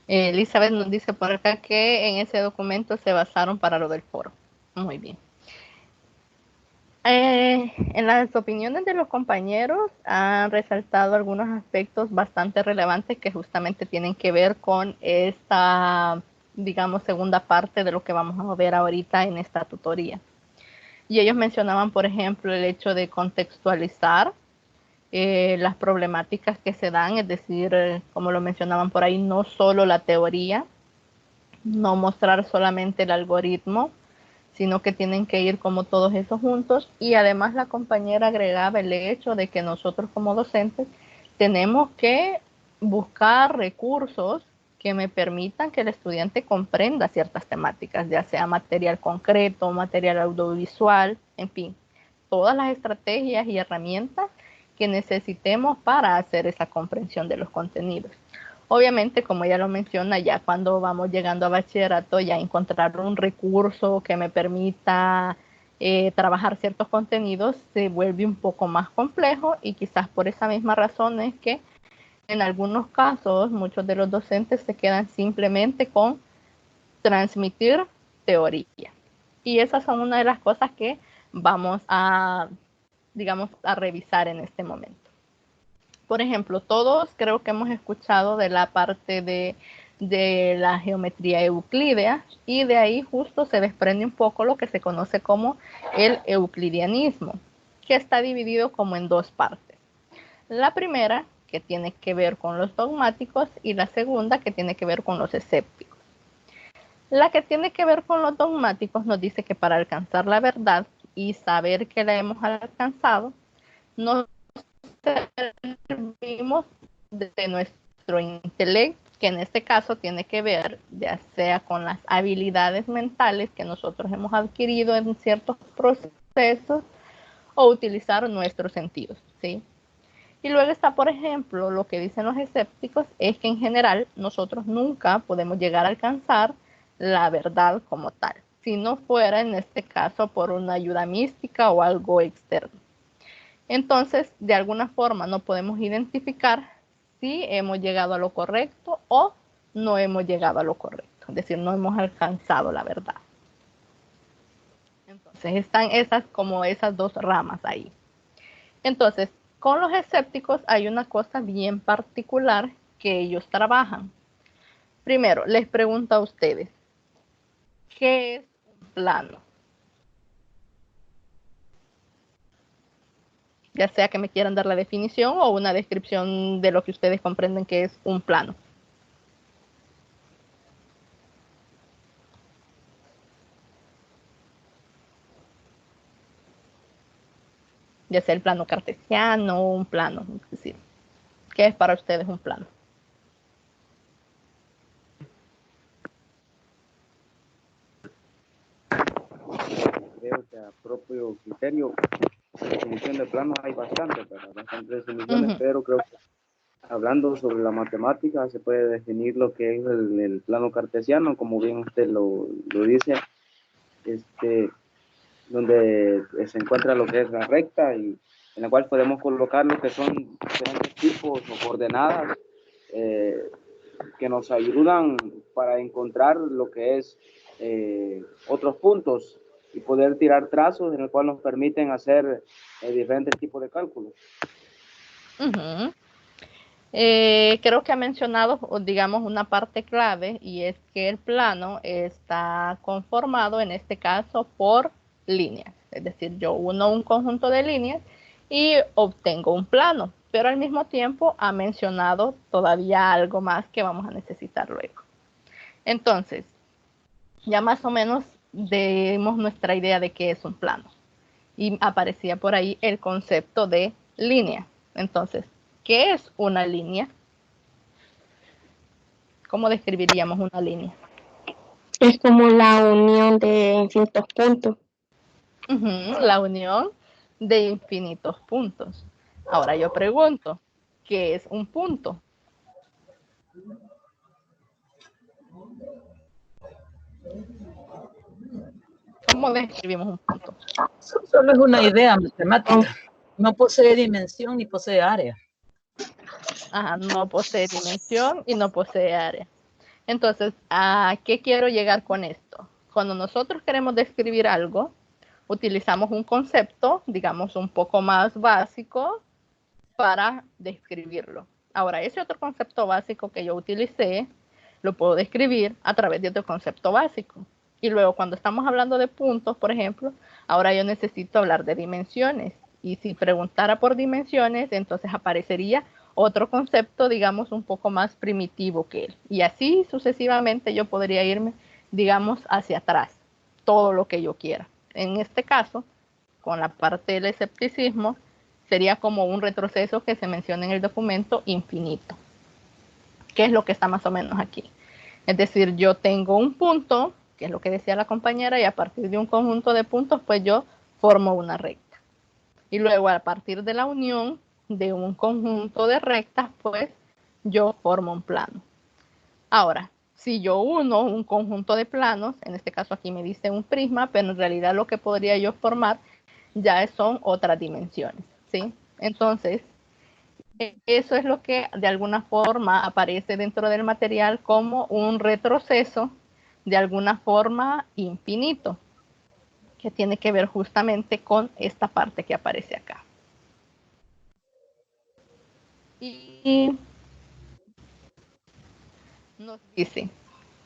Elizabeth nos dice por acá que en ese documento se basaron para lo del foro. Muy bien. En las opiniones de los compañeros han resaltado algunos aspectos bastante relevantes que justamente tienen que ver con esta, digamos, segunda parte de lo que vamos a ver ahorita en esta tutoría. Y ellos mencionaban, por ejemplo, el hecho de contextualizar las problemáticas que se dan, es decir, como lo mencionaban por ahí, no solo la teoría, no mostrar solamente el algoritmo, sino que tienen que ir como todos esos juntos. Y además la compañera agregaba el hecho de que nosotros como docentes tenemos que buscar recursos que me permitan que el estudiante comprenda ciertas temáticas, ya sea material concreto, material audiovisual, en fin, todas las estrategias y herramientas que necesitemos para hacer esa comprensión de los contenidos. Obviamente, como ella lo menciona, ya cuando vamos llegando a bachillerato, ya encontrar un recurso que me permita trabajar ciertos contenidos se vuelve un poco más complejo, y quizás por esa misma razón es que en algunos casos muchos de los docentes se quedan simplemente con transmitir teoría. Y esas son una de las cosas que vamos a, digamos, a revisar en este momento. Por ejemplo, todos creo que hemos escuchado de la parte de la geometría euclídea, y de ahí justo se desprende un poco lo que se conoce como el euclidianismo, que está dividido como en dos partes. La primera, que tiene que ver con los dogmáticos, y la segunda, que tiene que ver con los escépticos. La que tiene que ver con los dogmáticos nos dice que para alcanzar la verdad y saber que la hemos alcanzado, nos servimos de nuestro intelecto, que en este caso tiene que ver ya sea con las habilidades mentales que nosotros hemos adquirido en ciertos procesos, o utilizar nuestros sentidos, ¿sí? Y luego está, por ejemplo, lo que dicen los escépticos, es que en general nosotros nunca podemos llegar a alcanzar la verdad como tal, si no fuera en este caso por una ayuda mística o algo externo. Entonces, de alguna forma no podemos identificar si hemos llegado a lo correcto o no hemos llegado a lo correcto, es decir, no hemos alcanzado la verdad. Entonces, están esas dos ramas ahí. Entonces, con los escépticos hay una cosa bien particular que ellos trabajan. Primero, les pregunto a ustedes, ¿qué es un plano? Ya sea que me quieran dar la definición o una descripción de lo que ustedes comprenden que es un plano. Ya sea el plano cartesiano o un plano, es decir, ¿qué es para ustedes un plano? Creo que a propio criterio, definición de planos hay bastantes definiciones, pero creo que hablando sobre la matemática se puede definir lo que es el plano cartesiano, como bien usted lo dice, donde se encuentra lo que es la recta, y en la cual podemos colocar lo que son diferentes tipos o coordenadas que nos ayudan para encontrar lo que es otros puntos y poder tirar trazos en el cual nos permiten hacer diferentes tipos de cálculos. Creo que ha mencionado, digamos, una parte clave, y es que el plano está conformado, en este caso, por líneas. Es decir, yo uno un conjunto de líneas y obtengo un plano, pero al mismo tiempo ha mencionado todavía algo más que vamos a necesitar luego. Entonces, ya más o menos dimos nuestra idea de qué es un plano. Y aparecía por ahí el concepto de línea. Entonces, ¿qué es una línea? ¿Cómo describiríamos una línea? Es como la unión de infinitos puntos. La unión de infinitos puntos. Ahora yo pregunto, ¿qué es un punto? ¿Cómo describimos un punto? Solo es una idea matemática. No posee dimensión ni posee área. Ajá, no posee dimensión y no posee área. Entonces, ¿a qué quiero llegar con esto? Cuando nosotros queremos describir algo, utilizamos un concepto, digamos, un poco más básico para describirlo. Ahora, ese otro concepto básico que yo utilicé, lo puedo describir a través de otro concepto básico. Y luego, cuando estamos hablando de puntos, por ejemplo, ahora yo necesito hablar de dimensiones. Y si preguntara por dimensiones, entonces aparecería otro concepto, digamos, un poco más primitivo que él. Y así sucesivamente yo podría irme, digamos, hacia atrás, todo lo que yo quiera. En este caso, con la parte del escepticismo, sería como un retroceso que se menciona en el documento infinito, que es lo que está más o menos aquí. Es decir, yo tengo un punto, que es lo que decía la compañera, y a partir de un conjunto de puntos, pues yo formo una recta. Y luego a partir de la unión de un conjunto de rectas, pues yo formo un plano. Ahora, si yo uno un conjunto de planos, en este caso aquí me dice un prisma, pero en realidad lo que podría yo formar ya son otras dimensiones, ¿sí? Entonces, eso es lo que de alguna forma aparece dentro del material como un retroceso, de alguna forma infinito, que tiene que ver justamente con esta parte que aparece acá. Y nos dice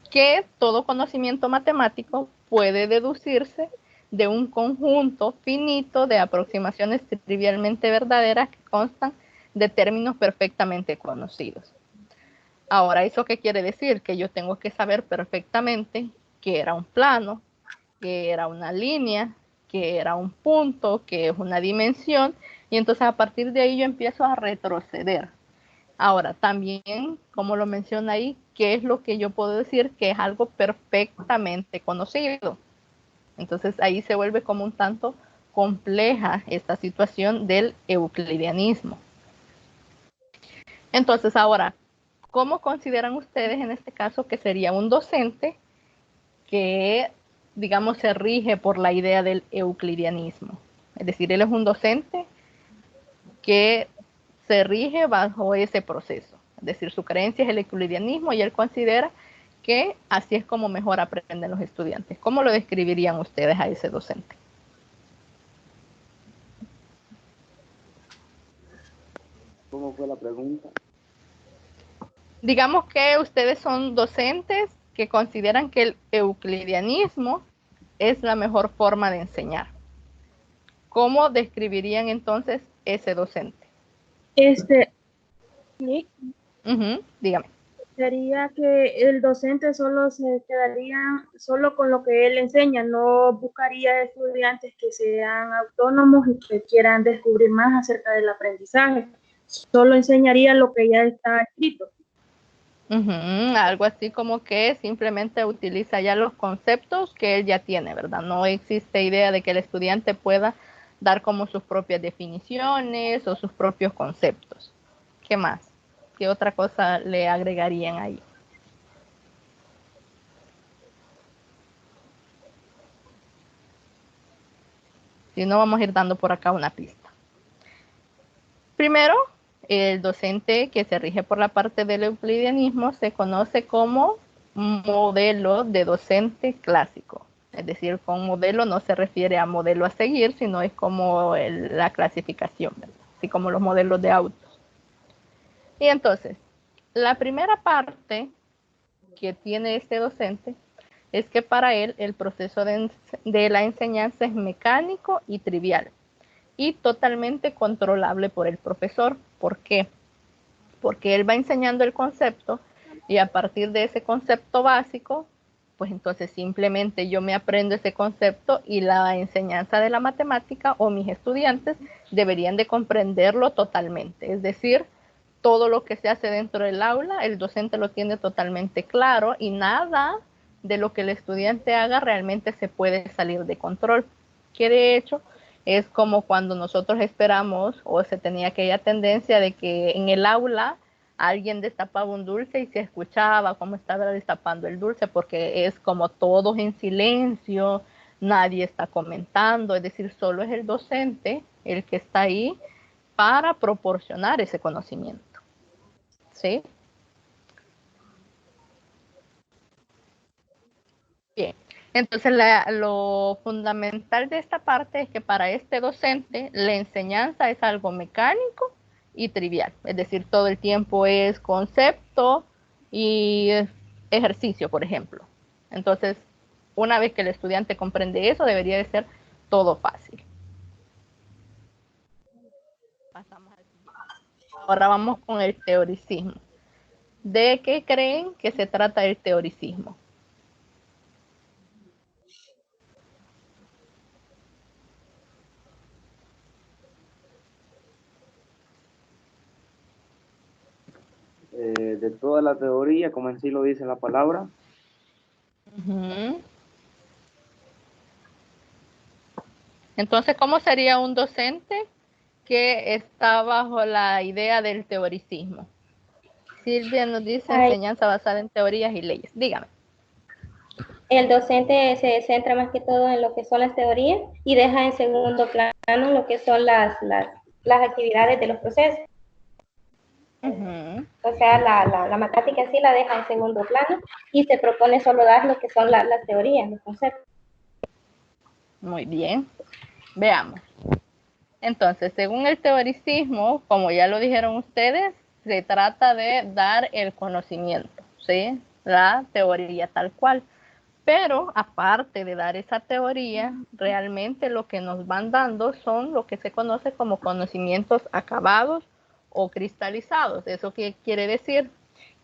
que todo conocimiento matemático puede deducirse de un conjunto finito de aproximaciones trivialmente verdaderas que constan de términos perfectamente conocidos. Ahora, ¿eso qué quiere decir? Que yo tengo que saber perfectamente qué era un plano, qué era una línea, qué era un punto, qué es una dimensión, y entonces a partir de ahí yo empiezo a retroceder. Ahora, también, como lo menciona ahí, ¿qué es lo que yo puedo decir que es algo perfectamente conocido? Entonces ahí se vuelve como un tanto compleja esta situación del euclidianismo. Entonces ahora, ¿cómo consideran ustedes en este caso que sería un docente que, digamos, se rige por la idea del euclidianismo? Es decir, él es un docente que se rige bajo ese proceso. Es decir, su creencia es el euclidianismo y él considera que así es como mejor aprenden los estudiantes. ¿Cómo lo describirían ustedes a ese docente? ¿Cómo fue la pregunta? Digamos que ustedes son docentes que consideran que el euclidianismo es la mejor forma de enseñar. ¿Cómo describirían entonces ese docente? Dígame. Sería que el docente solo se quedaría solo con lo que él enseña, no buscaría estudiantes que sean autónomos y que quieran descubrir más acerca del aprendizaje. Solo enseñaría lo que ya está escrito. Algo así como que simplemente utiliza ya los conceptos que él ya tiene, ¿verdad? No existe idea de que el estudiante pueda dar como sus propias definiciones o sus propios conceptos. ¿Qué más? ¿Qué otra cosa le agregarían ahí? Si no, vamos a ir dando por acá una pista. Primero, el docente que se rige por la parte del euclidianismo se conoce como modelo de docente clásico. Es decir, con modelo no se refiere a modelo a seguir, sino es como la clasificación, ¿verdad? Así como los modelos de autos. Y entonces, la primera parte que tiene este docente es que para él el proceso de la enseñanza es mecánico y trivial y totalmente controlable por el profesor. ¿Por qué? Porque él va enseñando el concepto y a partir de ese concepto básico, pues entonces simplemente yo me aprendo ese concepto y la enseñanza de la matemática o mis estudiantes deberían de comprenderlo totalmente. Es decir, todo lo que se hace dentro del aula, el docente lo tiene totalmente claro y nada de lo que el estudiante haga realmente se puede salir de control. Que de hecho es como cuando nosotros esperamos o se tenía aquella tendencia de que en el aula alguien destapaba un dulce y se escuchaba cómo estaba destapando el dulce porque es como todos en silencio, nadie está comentando, es decir, solo es el docente el que está ahí para proporcionar ese conocimiento. ¿Sí? Bien. Entonces, lo fundamental de esta parte es que para este docente la enseñanza es algo mecánico y trivial. Es decir, todo el tiempo es concepto y ejercicio, por ejemplo. Entonces, una vez que el estudiante comprende eso, debería de ser todo fácil. Pasamos al siguiente. Ahora vamos con el teoricismo. ¿De qué creen que se trata el teoricismo? De toda la teoría, como en sí lo dice la palabra. Uh-huh. Entonces, ¿cómo sería un docente que está bajo la idea del teoricismo? Silvia nos dice enseñanza basada en teorías y leyes. Dígame. El docente se centra más que todo en lo que son las teorías y deja en segundo plano lo que son las actividades de los procesos. Uh-huh. O sea, la matemática sí la deja en segundo plano y se propone solo dar lo que son las teorías, los conceptos. Muy bien. Veamos. Entonces, según el teoricismo, como ya lo dijeron ustedes, se trata de dar el conocimiento, ¿sí? La teoría tal cual. Pero aparte de dar esa teoría, realmente lo que nos van dando son lo que se conoce como conocimientos acabados o cristalizados. ¿Eso qué quiere decir?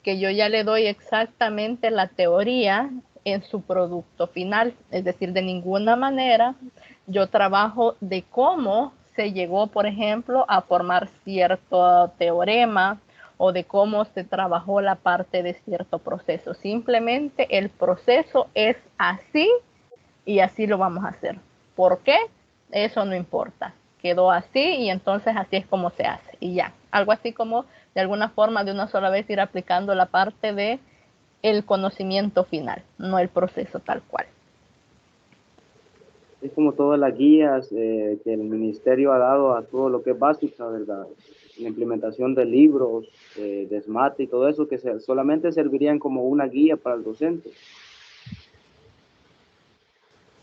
Que yo ya le doy exactamente la teoría en su producto final. Es decir, de ninguna manera yo trabajo de cómo se llegó, por ejemplo, a formar cierto teorema o de cómo se trabajó la parte de cierto proceso. Simplemente el proceso es así y así lo vamos a hacer. ¿Por qué? Eso no importa. Quedó así y entonces así es como se hace y ya. Algo así como de alguna forma de una sola vez ir aplicando la parte de el conocimiento final, no el proceso tal cual. Es como todas las guías que el ministerio ha dado a todo lo que es básica, ¿verdad? La implementación de libros, de SMAT y todo eso, que solamente servirían como una guía para el docente.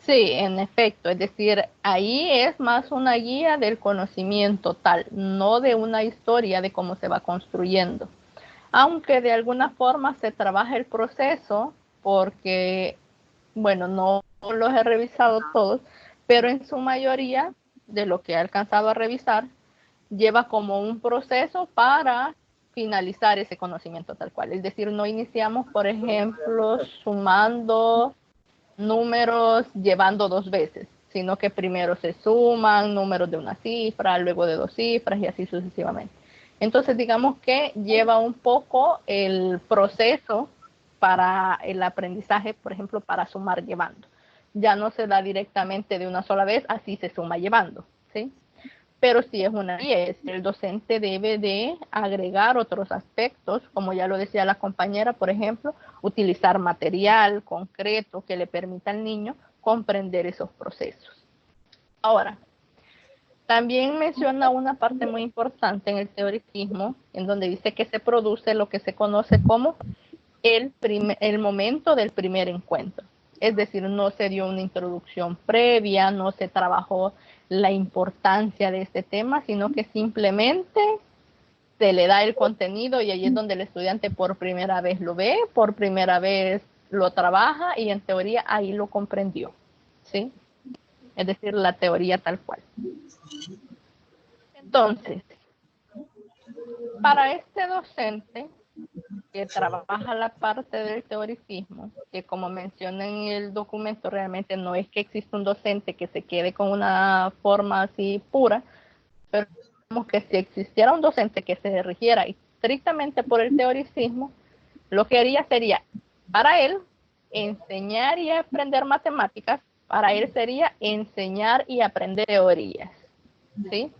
Sí, en efecto, es decir, ahí es más una guía del conocimiento tal, no de una historia de cómo se va construyendo. Aunque de alguna forma se trabaja el proceso, porque, bueno, no los he revisado todos, pero en su mayoría de lo que he alcanzado a revisar, lleva como un proceso para finalizar ese conocimiento tal cual. Es decir, no iniciamos, por ejemplo, sumando números llevando dos veces, sino que primero se suman números de una cifra, luego de dos cifras y así sucesivamente. Entonces, digamos que lleva un poco el proceso para el aprendizaje, por ejemplo, para sumar llevando. Ya no se da directamente de una sola vez, así se suma llevando, ¿sí? Pero si es una guía, el docente debe de agregar otros aspectos, como ya lo decía la compañera, por ejemplo, utilizar material concreto que le permita al niño comprender esos procesos. Ahora, también menciona una parte muy importante en el teoricismo, en donde dice que se produce lo que se conoce como el momento del primer encuentro. Es decir, no se dio una introducción previa, no se trabajó la importancia de este tema, sino que simplemente se le da el contenido y ahí es donde el estudiante por primera vez lo ve, por primera vez lo trabaja y en teoría ahí lo comprendió, ¿sí? Es decir, la teoría tal cual. Entonces, para este docente que trabaja la parte del teoricismo, que como menciona en el documento, realmente no es que exista un docente que se quede con una forma así pura, pero digamos que si existiera un docente que se rigiera estrictamente por el teoricismo, lo que haría sería, para él, enseñar y aprender matemáticas, para él sería enseñar y aprender teorías, ¿sí?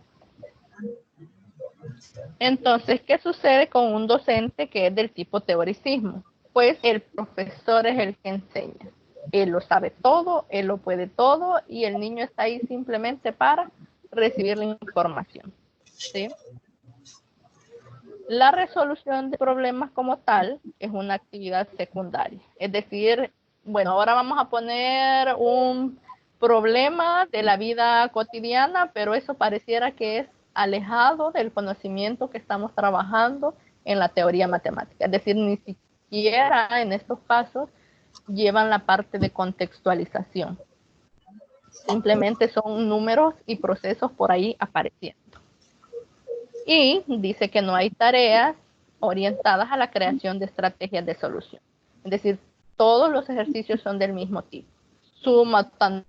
Entonces, ¿qué sucede con un docente que es del tipo teoricismo? Pues el profesor es el que enseña. Él lo sabe todo, él lo puede todo y el niño está ahí simplemente para recibir la información, ¿sí? La resolución de problemas como tal es una actividad secundaria. Es decir, bueno, ahora vamos a poner un problema de la vida cotidiana, pero eso pareciera que es alejado del conocimiento que estamos trabajando en la teoría matemática. Es decir, ni siquiera en estos casos llevan la parte de contextualización. Simplemente son números y procesos por ahí apareciendo. Y dice que no hay tareas orientadas a la creación de estrategias de solución. Es decir, todos los ejercicios son del mismo tipo. Suma tanto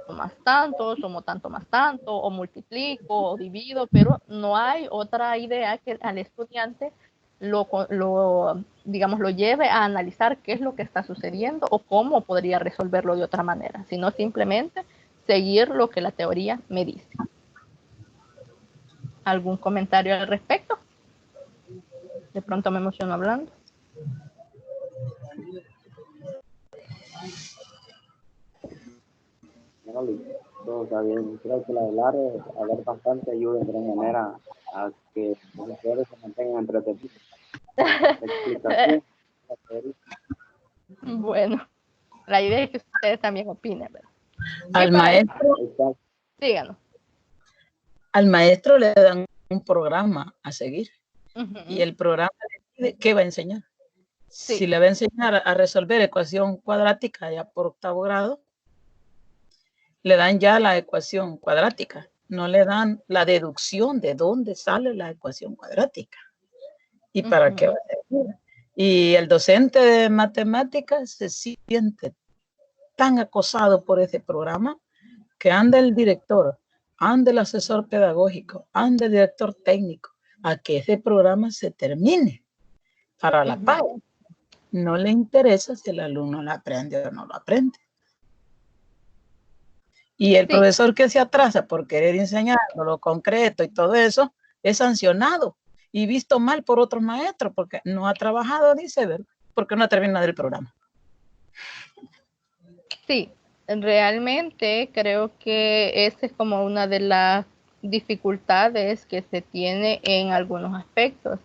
más tanto, sumo tanto más tanto, o multiplico, o divido, pero no hay otra idea que al estudiante digamos, lo lleve a analizar qué es lo que está sucediendo o cómo podría resolverlo de otra manera, sino simplemente seguir lo que la teoría me dice. ¿Algún comentario al respecto? De pronto me emociono hablando. Todo está bien. Creo que hablar bastante ayuda de gran manera a que los estudiantes se mantengan entretenidos. Bueno, la idea es que ustedes también opinen, ¿verdad? Al maestro, díganos. Al maestro le dan un programa a seguir y el programa decide qué va a enseñar. Sí. Si le va a enseñar a resolver ecuación cuadrática ya por octavo grado, le dan ya la ecuación cuadrática, no le dan la deducción de dónde sale la ecuación cuadrática y para qué va a servir. Y el docente de matemáticas se siente tan acosado por ese programa que anda el director, anda el asesor pedagógico, anda el director técnico a que ese programa se termine para la paga. No le interesa si el alumno lo aprende o no lo aprende. Y el profesor que se atrasa por querer enseñar lo concreto y todo eso es sancionado y visto mal por otros maestros porque no ha trabajado, dice, ¿verdad? Porque no ha terminado el programa. Sí, realmente creo que esa es como una de las dificultades que se tiene en algunos aspectos.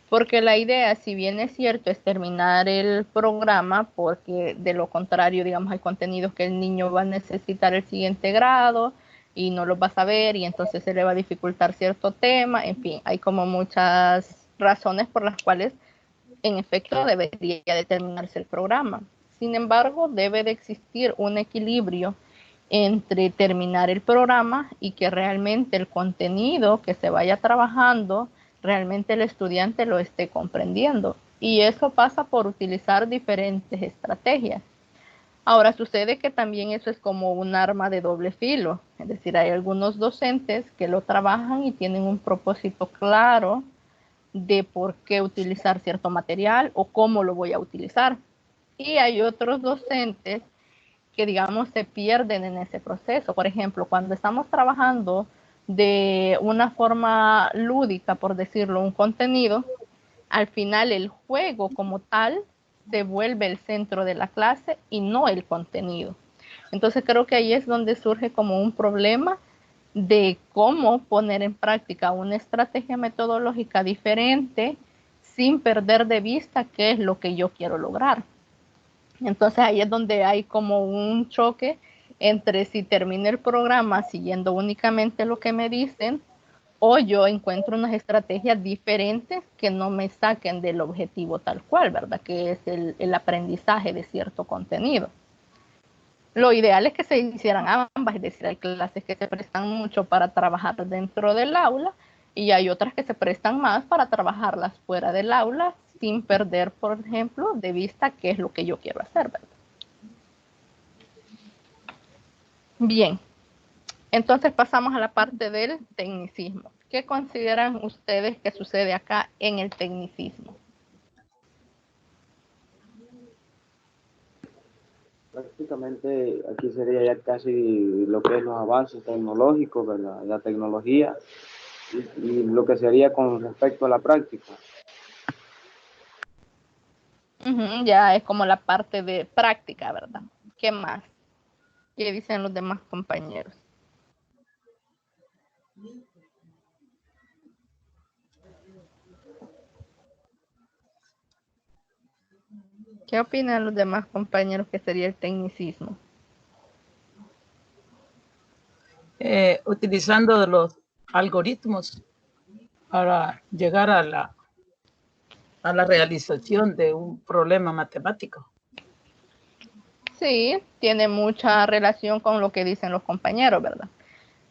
Porque la idea, si bien es cierto, es terminar el programa, porque de lo contrario, digamos, hay contenidos que el niño va a necesitar el siguiente grado y no los va a saber y entonces se le va a dificultar cierto tema. En fin, hay como muchas razones por las cuales, en efecto, debería de terminarse el programa. Sin embargo, debe de existir un equilibrio entre terminar el programa y que realmente el contenido que se vaya trabajando realmente el estudiante lo esté comprendiendo. Y eso pasa por utilizar diferentes estrategias. Ahora sucede que también eso es como un arma de doble filo. Es decir, hay algunos docentes que lo trabajan y tienen un propósito claro de por qué utilizar cierto material o cómo lo voy a utilizar. Y hay otros docentes que, digamos, se pierden en ese proceso. Por ejemplo, cuando estamos trabajando de una forma lúdica, por decirlo, un contenido, al final el juego como tal se vuelve el centro de la clase y no el contenido. Entonces creo que ahí es donde surge como un problema de cómo poner en práctica una estrategia metodológica diferente sin perder de vista qué es lo que yo quiero lograr. Entonces ahí es donde hay como un choque entre si termino el programa siguiendo únicamente lo que me dicen o yo encuentro unas estrategias diferentes que no me saquen del objetivo tal cual, ¿verdad? Que es el aprendizaje de cierto contenido. Lo ideal es que se hicieran ambas, es decir, hay clases que se prestan mucho para trabajar dentro del aula y hay otras que se prestan más para trabajarlas fuera del aula sin perder, por ejemplo, de vista qué es lo que yo quiero hacer, ¿verdad? Bien, entonces pasamos a la parte del tecnicismo. ¿Qué consideran ustedes que sucede acá en el tecnicismo? Prácticamente aquí sería ya casi lo que es los avances tecnológicos, ¿verdad? La tecnología y lo que sería con respecto a la práctica. Ya es como la parte de práctica, ¿verdad? ¿Qué más? ¿Qué dicen los demás compañeros? ¿Qué opinan los demás compañeros que sería el tecnicismo? Utilizando los algoritmos para llegar a la realización de un problema matemático. Sí, tiene mucha relación con lo que dicen los compañeros, ¿verdad?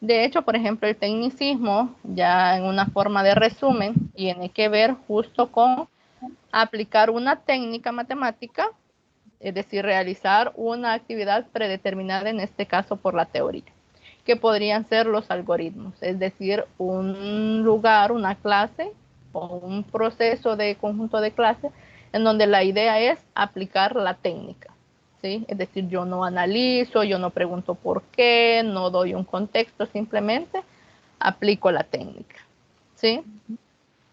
De hecho, por ejemplo, el tecnicismo, ya en una forma de resumen, tiene que ver justo con aplicar una técnica matemática, es decir, realizar una actividad predeterminada, en este caso por la teoría, que podrían ser los algoritmos, es decir, un lugar, una clase o un proceso de conjunto de clases en donde la idea es aplicar la técnica. ¿Sí? Es decir, yo no analizo, yo no pregunto por qué, no doy un contexto, simplemente aplico la técnica. ¿Sí?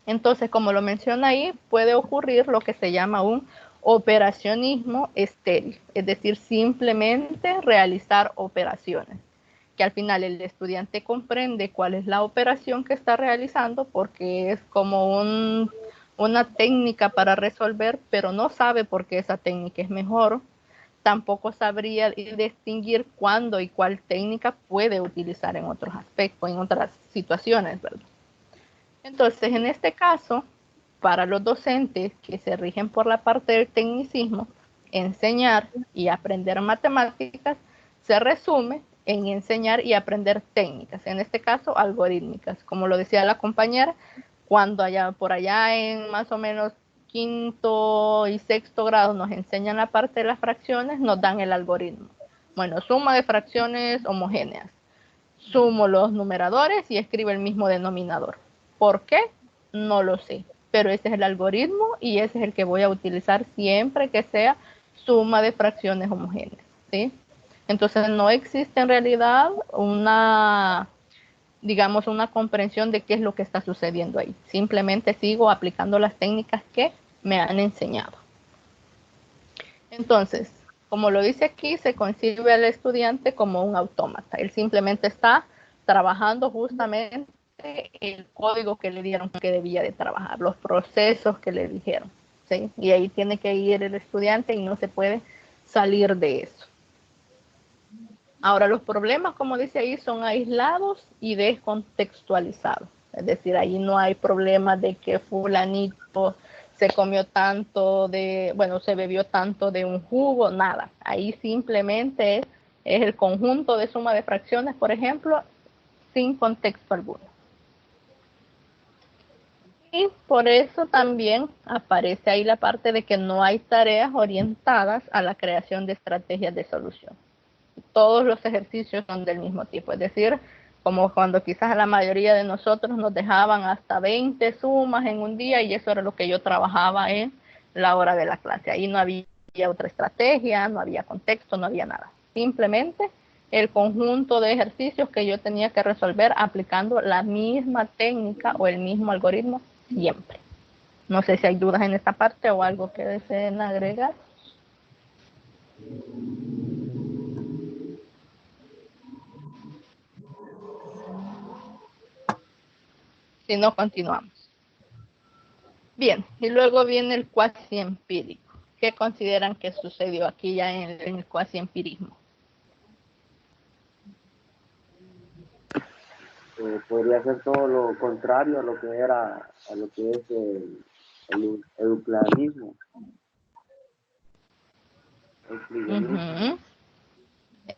Entonces, como lo menciona ahí, puede ocurrir lo que se llama un operacionismo estéril, es decir, simplemente realizar operaciones, que al final el estudiante comprende cuál es la operación que está realizando porque es como una técnica para resolver, pero no sabe por qué esa técnica es mejor. Tampoco sabría distinguir cuándo y cuál técnica puede utilizar en otros aspectos, en otras situaciones, ¿verdad? Entonces, en este caso, para los docentes que se rigen por la parte del tecnicismo, enseñar y aprender matemáticas se resume en enseñar y aprender técnicas, en este caso algorítmicas. Como lo decía la compañera, cuando por allá en más o menos quinto y sexto grado nos enseñan la parte de las fracciones, nos dan el algoritmo. Bueno, suma de fracciones homogéneas. Sumo los numeradores y escribo el mismo denominador. ¿Por qué? No lo sé, pero ese es el algoritmo y ese es el que voy a utilizar siempre que sea suma de fracciones homogéneas, ¿sí? Entonces no existe en realidad digamos, una comprensión de qué es lo que está sucediendo ahí. Simplemente sigo aplicando las técnicas que me han enseñado. Entonces, como lo dice aquí, se concibe al estudiante como un autómata. Él simplemente está trabajando justamente el código que le dieron que debía de trabajar, los procesos que le dijeron, ¿sí? Y ahí tiene que ir el estudiante y no se puede salir de eso. Ahora, los problemas, como dice ahí, son aislados y descontextualizados. Es decir, ahí no hay problema de que fulanito se comió tanto se bebió tanto de un jugo, nada. Ahí simplemente es el conjunto de suma de fracciones, por ejemplo, sin contexto alguno. Y por eso también aparece ahí la parte de que no hay tareas orientadas a la creación de estrategias de solución. Todos los ejercicios son del mismo tipo, es decir, como cuando quizás la mayoría de nosotros nos dejaban hasta 20 sumas en un día y eso era lo que yo trabajaba en la hora de la clase. Ahí no había otra estrategia, no había contexto, no había nada. Simplemente el conjunto de ejercicios que yo tenía que resolver aplicando la misma técnica o el mismo algoritmo siempre. No sé si hay dudas en esta parte o algo que deseen agregar. Si no, continuamos. Bien, y luego viene el cuasi empírico. ¿Qué consideran que sucedió aquí ya en el cuasi empirismo? podría ser todo lo contrario a lo que era, a lo que es el euclidianismo.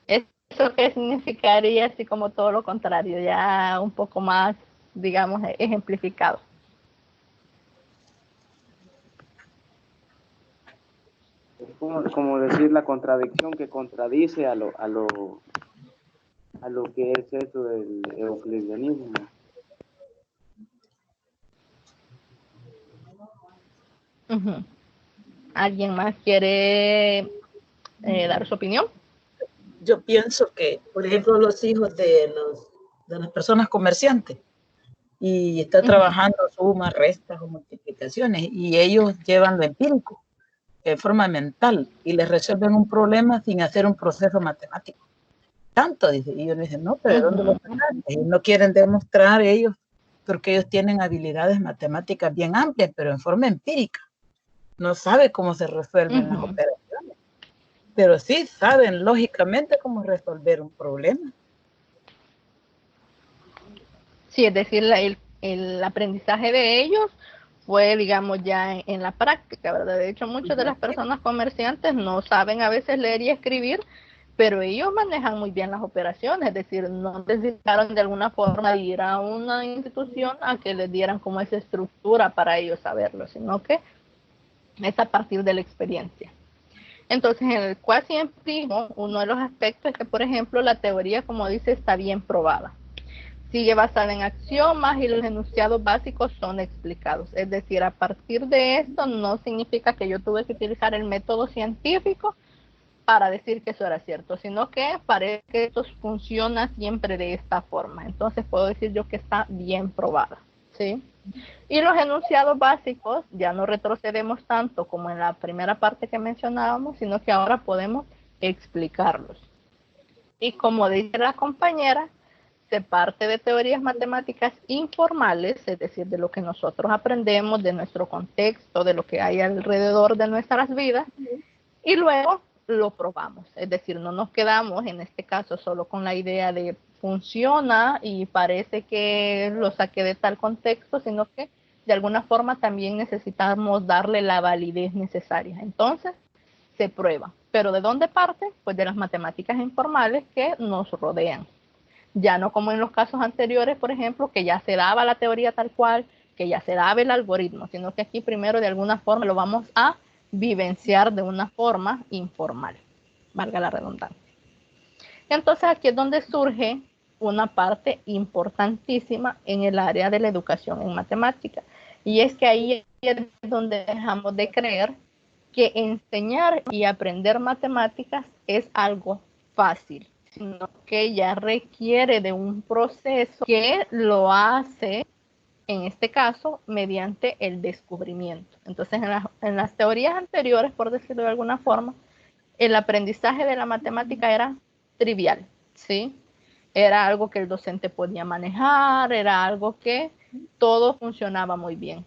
¿Eso qué significaría así como todo lo contrario? Ya un poco más, digamos, ejemplificado. Es como decir la contradicción que contradice a lo que es eso del euclidianismo. ¿Alguien más quiere dar su opinión? Yo pienso que, por ejemplo, los hijos de las personas comerciantes y está trabajando sumas, restas o multiplicaciones y ellos llevan lo empírico de forma mental y les resuelven un problema sin hacer un proceso matemático. Tanto, dice, y ellos dicen, no, pero ¿de dónde lo sacan? Ellos no quieren demostrar ellos porque ellos tienen habilidades matemáticas bien amplias, pero en forma empírica. No sabe cómo se resuelven las operaciones, pero sí saben lógicamente cómo resolver un problema. Sí, es decir, el aprendizaje de ellos fue, digamos, ya en la práctica, ¿verdad? De hecho, muchas de las personas comerciantes no saben a veces leer y escribir, pero ellos manejan muy bien las operaciones, es decir, no necesitaron de alguna forma ir a una institución a que les dieran como esa estructura para ellos saberlo, sino que es a partir de la experiencia. Entonces, en el cuasi empirismo, uno de los aspectos es que, por ejemplo, la teoría, como dice, está bien probada. Sigue basada en axiomas y los enunciados básicos son explicados. Es decir, a partir de esto no significa que yo tuve que utilizar el método científico para decir que eso era cierto, sino que parece que esto funciona siempre de esta forma. Entonces puedo decir yo que está bien probada, ¿sí? Y los enunciados básicos ya no retrocedemos tanto como en la primera parte que mencionábamos, sino que ahora podemos explicarlos. Y como dice la compañera, se parte de teorías matemáticas informales, es decir, de lo que nosotros aprendemos, de nuestro contexto, de lo que hay alrededor de nuestras vidas, y luego lo probamos. Es decir, no nos quedamos en este caso solo con la idea de funciona y parece que lo saqué de tal contexto, sino que de alguna forma también necesitamos darle la validez necesaria. Entonces, se prueba. ¿Pero de dónde parte? Pues de las matemáticas informales que nos rodean. Ya no como en los casos anteriores, por ejemplo, que ya se daba la teoría tal cual, que ya se daba el algoritmo, sino que aquí primero de alguna forma lo vamos a vivenciar de una forma informal, valga la redundancia. Entonces aquí es donde surge una parte importantísima en el área de la educación en matemáticas, y es que ahí es donde dejamos de creer que enseñar y aprender matemáticas es algo fácil, sino que ya requiere de un proceso que lo hace, en este caso, mediante el descubrimiento. Entonces, en las teorías anteriores, por decirlo de alguna forma, el aprendizaje de la matemática era trivial, ¿sí? Era algo que el docente podía manejar, era algo que todo funcionaba muy bien.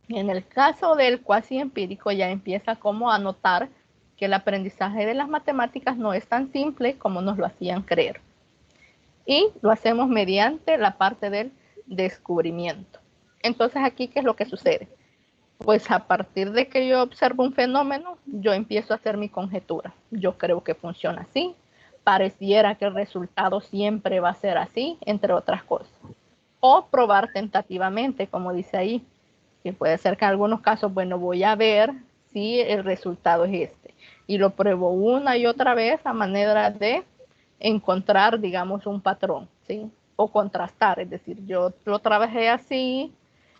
En el caso del cuasi empírico ya empieza como a notar que el aprendizaje de las matemáticas no es tan simple como nos lo hacían creer. Y lo hacemos mediante la parte del descubrimiento. Entonces aquí, ¿qué es lo que sucede? Pues a partir de que yo observo un fenómeno, yo empiezo a hacer mi conjetura. Yo creo que funciona así, pareciera que el resultado siempre va a ser así, entre otras cosas. O probar tentativamente, como dice ahí, que puede ser que en algunos casos, bueno, voy a ver si el resultado es este. Y lo pruebo una y otra vez a manera de encontrar, digamos, un patrón, ¿sí? O contrastar, es decir, yo lo trabajé así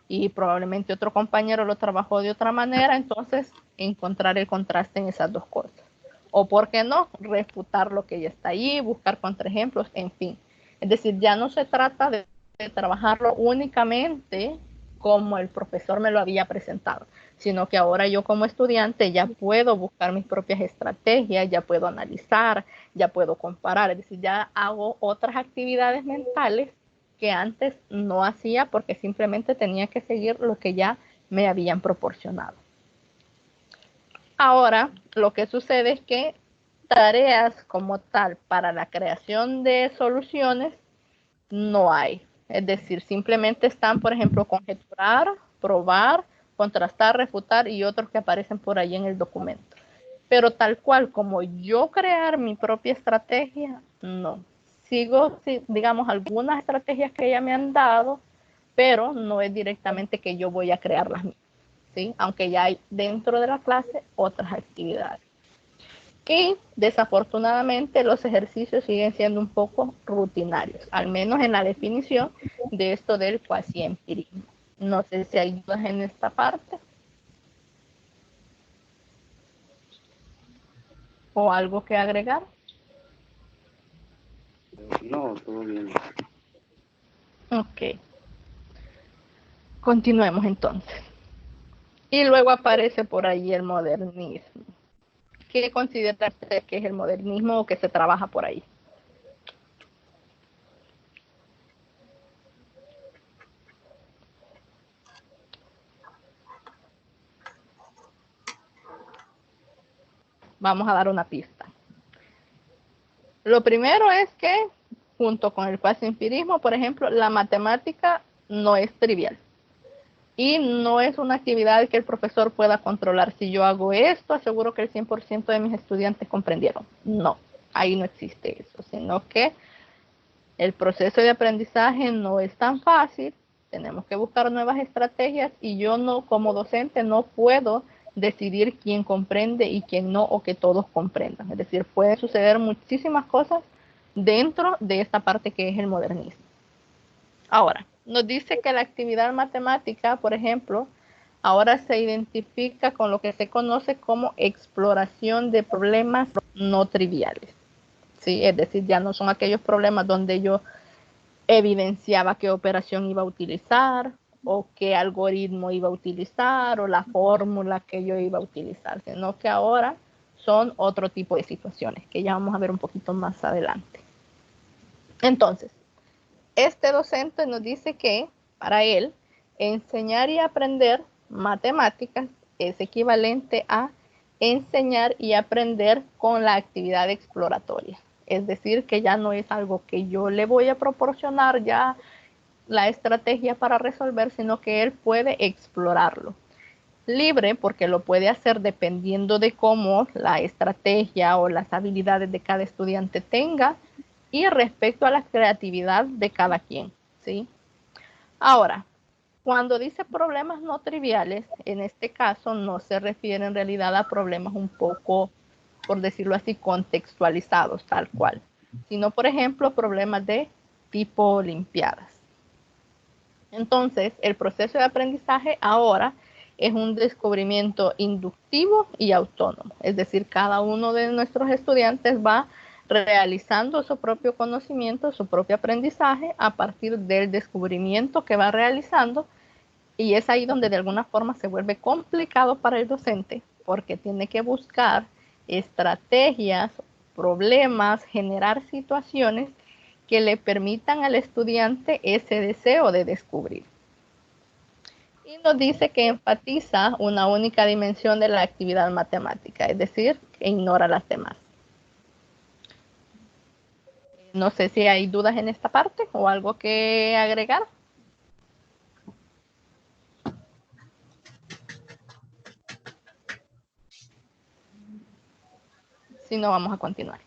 y probablemente otro compañero lo trabajó de otra manera, entonces encontrar el contraste en esas dos cosas. O, ¿por qué no? Refutar lo que ya está ahí, buscar contraejemplos, en fin. Es decir, ya no se trata de trabajarlo únicamente como el profesor me lo había presentado, sino que ahora yo como estudiante ya puedo buscar mis propias estrategias, ya puedo analizar, ya puedo comparar, es decir, ya hago otras actividades mentales que antes no hacía porque simplemente tenía que seguir lo que ya me habían proporcionado. Ahora, lo que sucede es que tareas como tal para la creación de soluciones no hay. Es decir, simplemente están, por ejemplo, conjeturar, probar, contrastar, refutar y otros que aparecen por ahí en el documento. Pero tal cual como yo crear mi propia estrategia, no. Sigo, digamos, algunas estrategias que ya me han dado, pero no es directamente que yo voy a crear las mismas, ¿sí? Aunque ya hay dentro de la clase otras actividades. Y desafortunadamente los ejercicios siguen siendo un poco rutinarios, al menos en la definición de esto del cuasi-empirismo. No sé si hay dudas en esta parte. ¿O algo que agregar? No, todo bien. Ok. Continuemos entonces. Y luego aparece por ahí el modernismo. ¿Qué considera usted que es el modernismo o que se trabaja por ahí? Vamos a dar una pista. Lo primero es que, junto con el cuasi-empirismo, por ejemplo, la matemática no es trivial. Y no es una actividad que el profesor pueda controlar. Si yo hago esto, aseguro que el 100% de mis estudiantes comprendieron. No, ahí no existe eso, sino que el proceso de aprendizaje no es tan fácil. Tenemos que buscar nuevas estrategias y yo no, como docente, no puedo decidir quién comprende y quién no, o que todos comprendan. Es decir, pueden suceder muchísimas cosas dentro de esta parte que es el modernismo. Ahora, nos dice que la actividad matemática, por ejemplo, ahora se identifica con lo que se conoce como exploración de problemas no triviales. ¿Sí? Es decir, ya no son aquellos problemas donde yo evidenciaba qué operación iba a utilizar o qué algoritmo iba a utilizar o la fórmula que yo iba a utilizar, sino que ahora son otro tipo de situaciones que ya vamos a ver un poquito más adelante. Entonces, este docente nos dice que para él enseñar y aprender matemáticas es equivalente a enseñar y aprender con la actividad exploratoria. Es decir, que ya no es algo que yo le voy a proporcionar ya la estrategia para resolver, sino que él puede explorarlo. Libre porque lo puede hacer dependiendo de cómo la estrategia o las habilidades de cada estudiante tenga y respecto a la creatividad de cada quien, ¿sí? Ahora, cuando dice problemas no triviales, en este caso no se refiere en realidad a problemas un poco, por decirlo así, contextualizados, tal cual, sino, por ejemplo, problemas de tipo olimpiadas. Entonces, el proceso de aprendizaje ahora es un descubrimiento inductivo y autónomo, es decir, cada uno de nuestros estudiantes va realizando su propio conocimiento, su propio aprendizaje a partir del descubrimiento que va realizando, y es ahí donde de alguna forma se vuelve complicado para el docente porque tiene que buscar estrategias, problemas, generar situaciones que le permitan al estudiante ese deseo de descubrir. Y nos dice que enfatiza una única dimensión de la actividad matemática, es decir, que ignora las demás. No sé si hay dudas en esta parte o algo que agregar. Si no, vamos a continuar.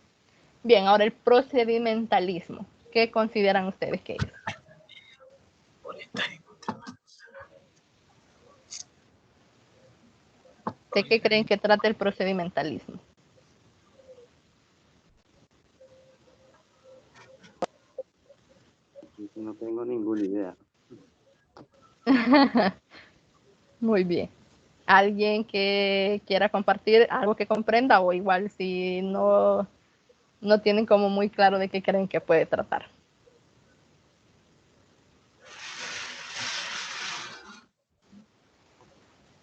Bien, ahora el procedimentalismo. ¿Qué consideran ustedes que es? ¿De qué creen que trata el procedimentalismo? No tengo ninguna idea. Muy bien. ¿Alguien que quiera compartir algo que comprenda o igual si no tienen como muy claro de qué creen que puede tratar?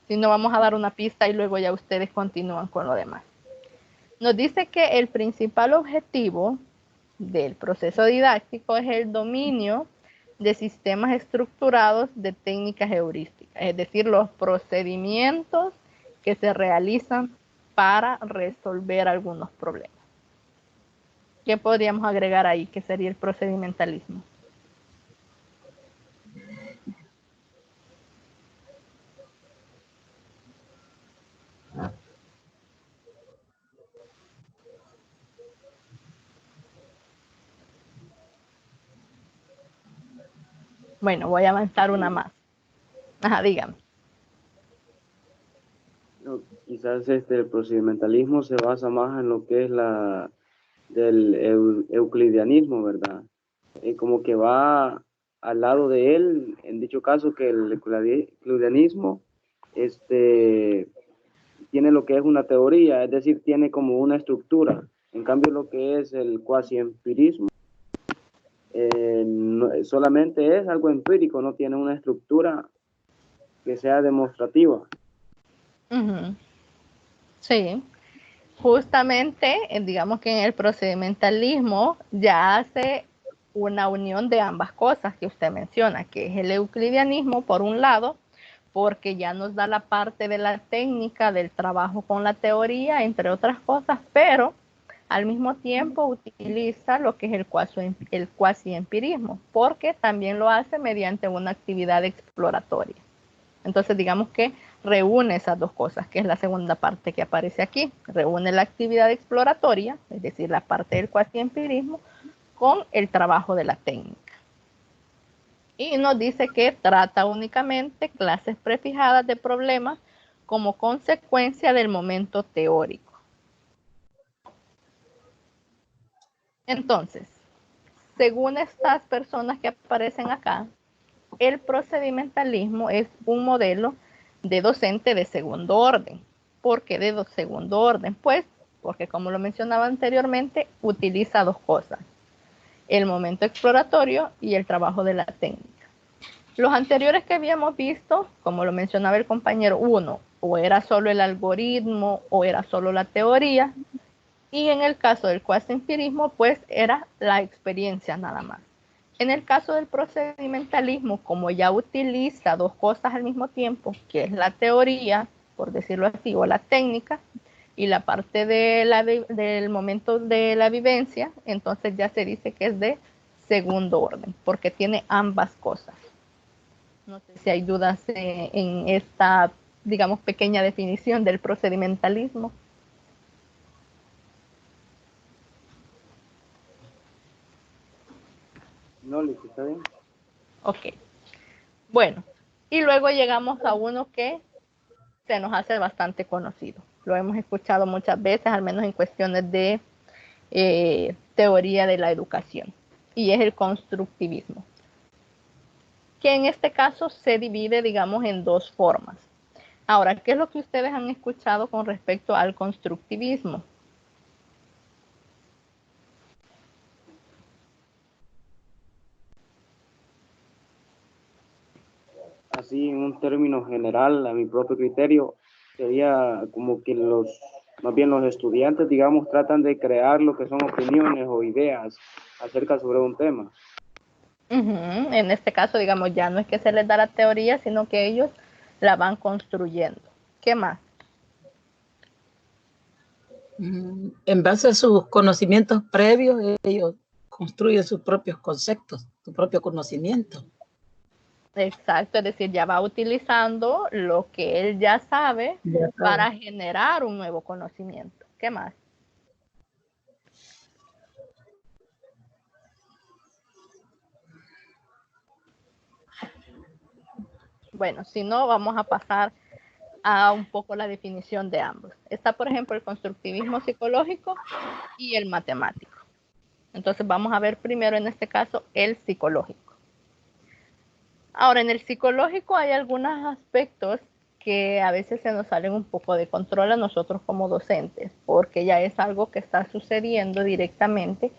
Si no, vamos a dar una pista y luego ya ustedes continúan con lo demás. Nos dice que el principal objetivo del proceso didáctico es el dominio de sistemas estructurados de técnicas heurísticas, es decir, los procedimientos que se realizan para resolver algunos problemas. ¿Qué podríamos agregar ahí? ¿Qué sería el procedimentalismo? Bueno, voy a avanzar una más. Ajá, dígame. No, quizás el procedimentalismo se basa más en lo que es del euclidianismo, ¿verdad? Como que va al lado de él, en dicho caso que el euclidianismo tiene lo que es una teoría, es decir, tiene como una estructura. En cambio, lo que es el cuasi-empirismo solamente es algo empírico, no tiene una estructura que sea demostrativa. Uh-huh. Sí, justamente, digamos que en el procedimentalismo ya hace una unión de ambas cosas que usted menciona, que es el euclidianismo por un lado, porque ya nos da la parte de la técnica, del trabajo con la teoría, entre otras cosas, pero al mismo tiempo utiliza lo que es el cuasi-empirismo, porque también lo hace mediante una actividad exploratoria. Entonces, digamos que reúne esas dos cosas, que es la segunda parte que aparece aquí. Reúne la actividad exploratoria, es decir, la parte del cuasi-empirismo, con el trabajo de la técnica. Y nos dice que trata únicamente clases prefijadas de problemas como consecuencia del momento teórico. Entonces, según estas personas que aparecen acá, el procedimentalismo es un modelo de docente de segundo orden. ¿Por qué de segundo orden? Pues porque, como lo mencionaba anteriormente, utiliza dos cosas: el momento exploratorio y el trabajo de la técnica. Los anteriores que habíamos visto, como lo mencionaba el compañero, uno, o era solo el algoritmo o era solo la teoría, y en el caso del cuasi-empirismo, pues era la experiencia nada más. En el caso del procedimentalismo, como ya utiliza dos cosas al mismo tiempo, que es la teoría, por decirlo así, o la técnica, y la parte del momento de la vivencia, entonces ya se dice que es de segundo orden, porque tiene ambas cosas. No sé si hay dudas en esta, digamos, pequeña definición del procedimentalismo. No, Liz, ¿está bien? Ok. Bueno, y luego llegamos a uno que se nos hace bastante conocido. Lo hemos escuchado muchas veces, al menos en cuestiones de teoría de la educación, y es el constructivismo, que en este caso se divide, digamos, en dos formas. Ahora, ¿qué es lo que ustedes han escuchado con respecto al constructivismo? Así, en un término general, a mi propio criterio, sería como que más bien los estudiantes, digamos, tratan de crear lo que son opiniones o ideas acerca sobre un tema. En este caso, digamos, ya no es que se les da la teoría, sino que ellos la van construyendo. ¿Qué más? En base a sus conocimientos previos, ellos construyen sus propios conceptos, su propio conocimiento. Exacto, es decir, ya va utilizando lo que él ya sabe para generar un nuevo conocimiento. ¿Qué más? Bueno, si no, vamos a pasar a un poco la definición de ambos. Está, por ejemplo, el constructivismo psicológico y el matemático. Entonces vamos a ver primero en este caso el psicológico. Ahora, en el psicológico hay algunos aspectos que a veces se nos salen un poco de control a nosotros como docentes, porque ya es algo que está sucediendo directamente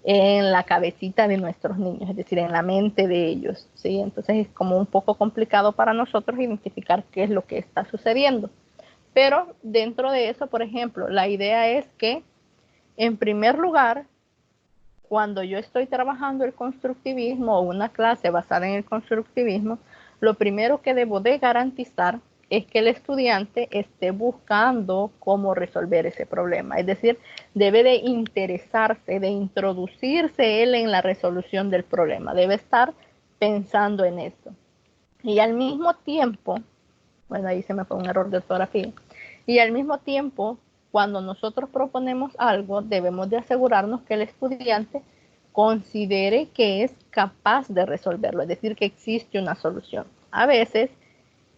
en la cabecita de nuestros niños, es decir, en la mente de ellos, ¿sí? Entonces es como un poco complicado para nosotros identificar qué es lo que está sucediendo. Pero dentro de eso, por ejemplo, la idea es que, en primer lugar, cuando yo estoy trabajando el constructivismo o una clase basada en el constructivismo, lo primero que debo de garantizar es que el estudiante esté buscando cómo resolver ese problema. Es decir, debe de interesarse, de introducirse él en la resolución del problema. Debe estar pensando en eso. Y al mismo tiempo, bueno, ahí se me fue un error de ortografía. Y al mismo tiempo, cuando nosotros proponemos algo, debemos de asegurarnos que el estudiante considere que es capaz de resolverlo, es decir, que existe una solución. A veces,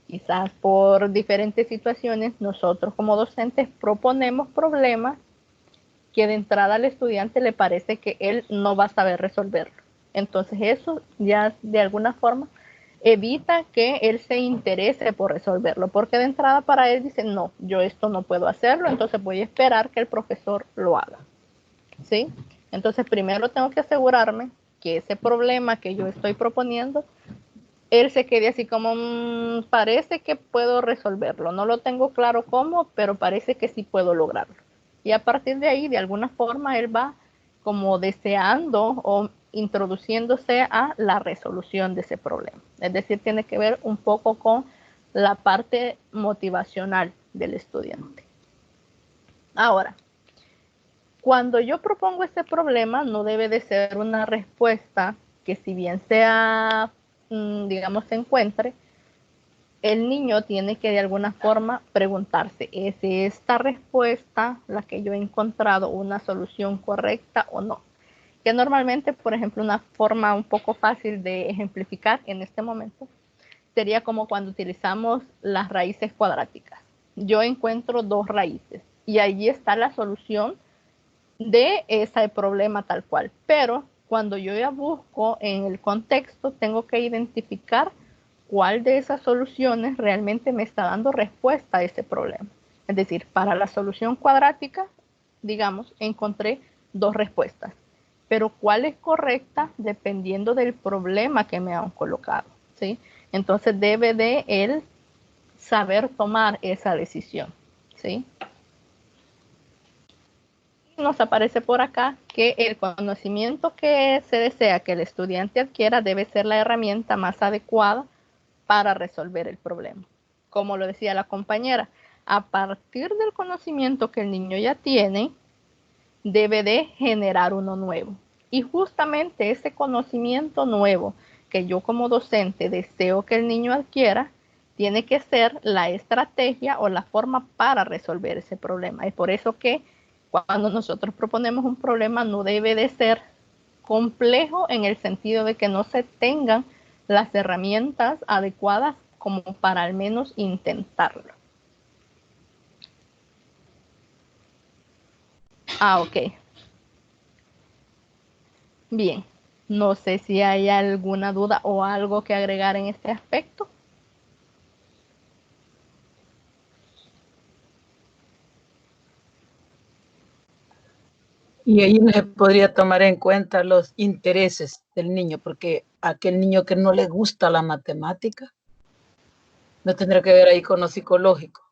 quizás por diferentes situaciones, nosotros como docentes proponemos problemas que de entrada al estudiante le parece que él no va a saber resolverlo. Entonces eso ya de alguna forma evita que él se interese por resolverlo, porque de entrada para él dice, no, yo esto no puedo hacerlo, entonces voy a esperar que el profesor lo haga. ¿Sí? Entonces primero tengo que asegurarme que ese problema que yo estoy proponiendo, él se quede así como, parece que puedo resolverlo, no lo tengo claro cómo, pero parece que sí puedo lograrlo. Y a partir de ahí, de alguna forma, él va como deseando o introduciéndose a la resolución de ese problema. Es decir, tiene que ver un poco con la parte motivacional del estudiante. Ahora, cuando yo propongo este problema, no debe de ser una respuesta que si bien sea, digamos, se encuentre, el niño tiene que de alguna forma preguntarse, ¿es esta respuesta la que yo he encontrado una solución correcta o no? Que normalmente, por ejemplo, una forma un poco fácil de ejemplificar en este momento sería como cuando utilizamos las raíces cuadráticas. Yo encuentro dos raíces y allí está la solución de ese problema tal cual. Pero cuando yo ya busco en el contexto, tengo que identificar cuál de esas soluciones realmente me está dando respuesta a ese problema. Es decir, para la solución cuadrática, digamos, encontré dos respuestas, pero cuál es correcta dependiendo del problema que me han colocado, ¿sí? Entonces debe de él saber tomar esa decisión, ¿sí? Nos aparece por acá que el conocimiento que se desea que el estudiante adquiera debe ser la herramienta más adecuada para resolver el problema. Como lo decía la compañera, a partir del conocimiento que el niño ya tiene, debe de generar uno nuevo. Y justamente ese conocimiento nuevo que yo como docente deseo que el niño adquiera, tiene que ser la estrategia o la forma para resolver ese problema. Es por eso que cuando nosotros proponemos un problema no debe de ser complejo en el sentido de que no se tengan las herramientas adecuadas como para al menos intentarlo. Ok. Bien. No sé si hay alguna duda o algo que agregar en este aspecto. Y ahí no se podría tomar en cuenta los intereses del niño, porque aquel niño que no le gusta la matemática, no tendrá que ver ahí con lo psicológico.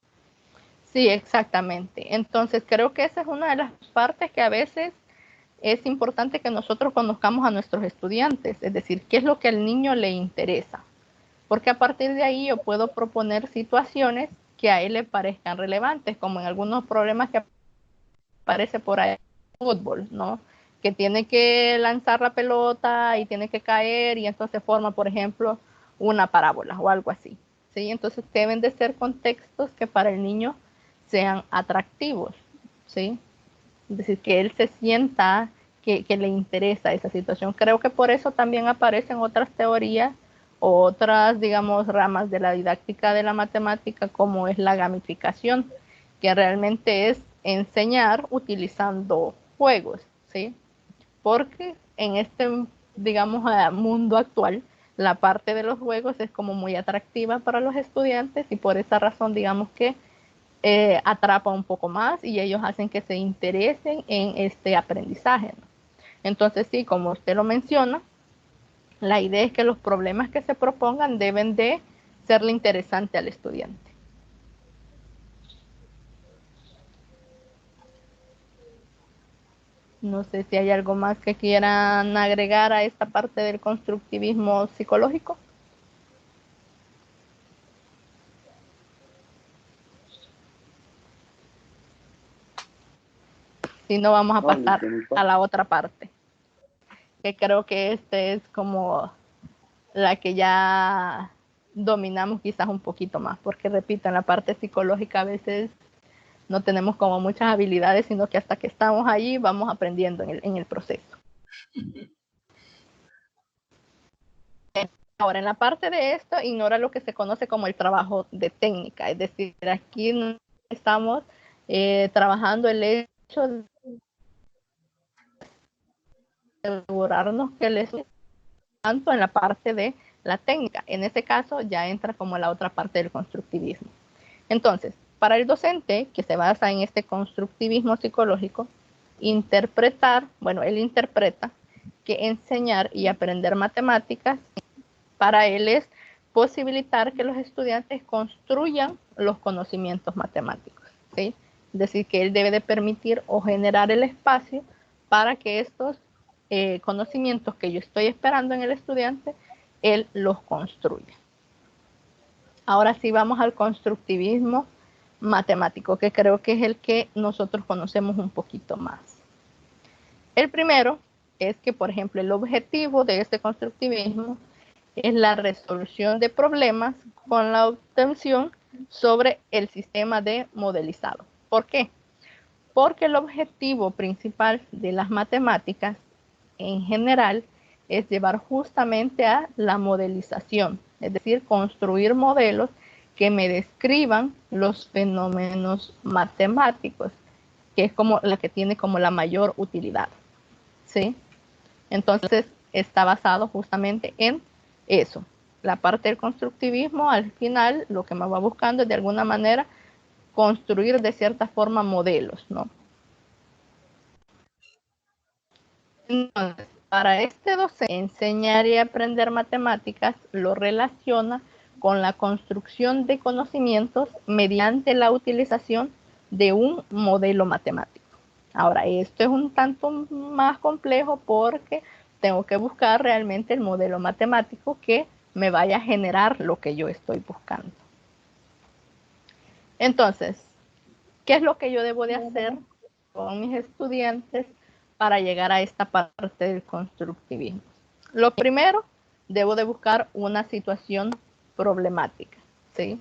Sí, exactamente. Entonces creo que esa es una de las partes que a veces es importante que nosotros conozcamos a nuestros estudiantes, es decir, qué es lo que al niño le interesa. Porque a partir de ahí yo puedo proponer situaciones que a él le parezcan relevantes, como en algunos problemas que aparece por ahí en fútbol, ¿no? Que tiene que lanzar la pelota y tiene que caer y entonces forma, por ejemplo, una parábola o algo así, ¿sí? Entonces deben de ser contextos que para el niño sean atractivos, ¿sí? Es decir, que él se sienta que le interesa esa situación. Creo que por eso también aparecen otras teorías o otras, digamos, ramas de la didáctica de la matemática, como es la gamificación, que realmente es enseñar utilizando juegos, ¿sí? Porque en este, digamos, mundo actual, la parte de los juegos es como muy atractiva para los estudiantes y por esa razón, digamos que atrapa un poco más y ellos hacen que se interesen en este aprendizaje, ¿no? Entonces, sí, como usted lo menciona, la idea es que los problemas que se propongan deben de serle interesante al estudiante. No sé si hay algo más que quieran agregar a esta parte del constructivismo psicológico. Si no, vamos a pasar a la otra parte, que creo que este es como la que ya dominamos quizás un poquito más, porque repito, en la parte psicológica a veces no tenemos como muchas habilidades, sino que hasta que estamos allí vamos aprendiendo en el proceso. Ahora, en la parte de esto, ignora lo que se conoce como el trabajo de técnica, es decir, aquí no estamos trabajando el hecho de asegurarnos que les tanto en la parte de la técnica. En este caso ya entra como la otra parte del constructivismo. Entonces, para el docente que se basa en este constructivismo psicológico, él interpreta que enseñar y aprender matemáticas para él es posibilitar que los estudiantes construyan los conocimientos matemáticos, ¿sí? Es decir, que él debe de permitir o generar el espacio para que estos conocimientos que yo estoy esperando en el estudiante, él los construya. Ahora sí vamos al constructivismo matemático, que creo que es el que nosotros conocemos un poquito más. El primero es que, por ejemplo, el objetivo de este constructivismo es la resolución de problemas con la obtención sobre el sistema de modelizado. ¿Por qué? Porque el objetivo principal de las matemáticas en general es llevar justamente a la modelización, es decir, construir modelos que me describan los fenómenos matemáticos, que es como la que tiene como la mayor utilidad, ¿sí? Entonces, está basado justamente en eso. La parte del constructivismo, al final, lo que me va buscando es de alguna manera construir de cierta forma modelos, ¿no? Entonces, para este docente, enseñar y aprender matemáticas lo relaciona con la construcción de conocimientos mediante la utilización de un modelo matemático. Ahora, esto es un tanto más complejo porque tengo que buscar realmente el modelo matemático que me vaya a generar lo que yo estoy buscando. Entonces, ¿qué es lo que yo debo de hacer con mis estudiantes para llegar a esta parte del constructivismo? Lo primero, debo de buscar una situación problemática, ¿sí?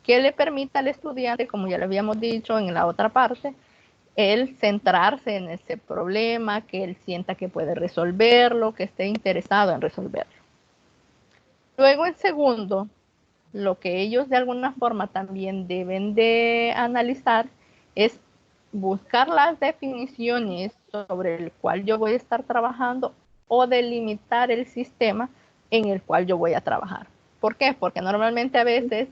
Que le permita al estudiante, como ya le habíamos dicho en la otra parte, el centrarse en ese problema, que él sienta que puede resolverlo, que esté interesado en resolverlo. Luego, en segundo, lo que ellos de alguna forma también deben de analizar es buscar las definiciones sobre el cual yo voy a estar trabajando o delimitar el sistema en el cual yo voy a trabajar. ¿Por qué? Porque normalmente a veces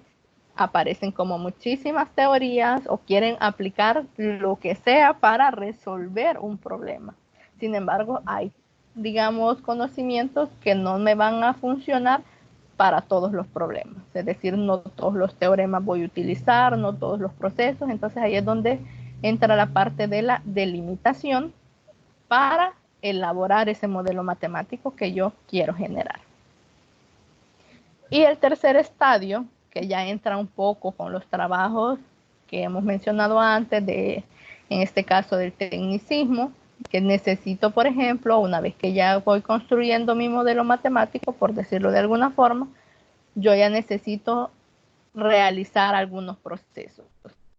aparecen como muchísimas teorías o quieren aplicar lo que sea para resolver un problema. Sin embargo, hay, digamos, conocimientos que no me van a funcionar para todos los problemas. Es decir, no todos los teoremas voy a utilizar, no todos los procesos. Entonces ahí es donde entra la parte de la delimitación para elaborar ese modelo matemático que yo quiero generar. Y el tercer estadio, que ya entra un poco con los trabajos que hemos mencionado antes, en este caso del tecnicismo, que necesito, por ejemplo, una vez que ya voy construyendo mi modelo matemático, por decirlo de alguna forma, yo ya necesito realizar algunos procesos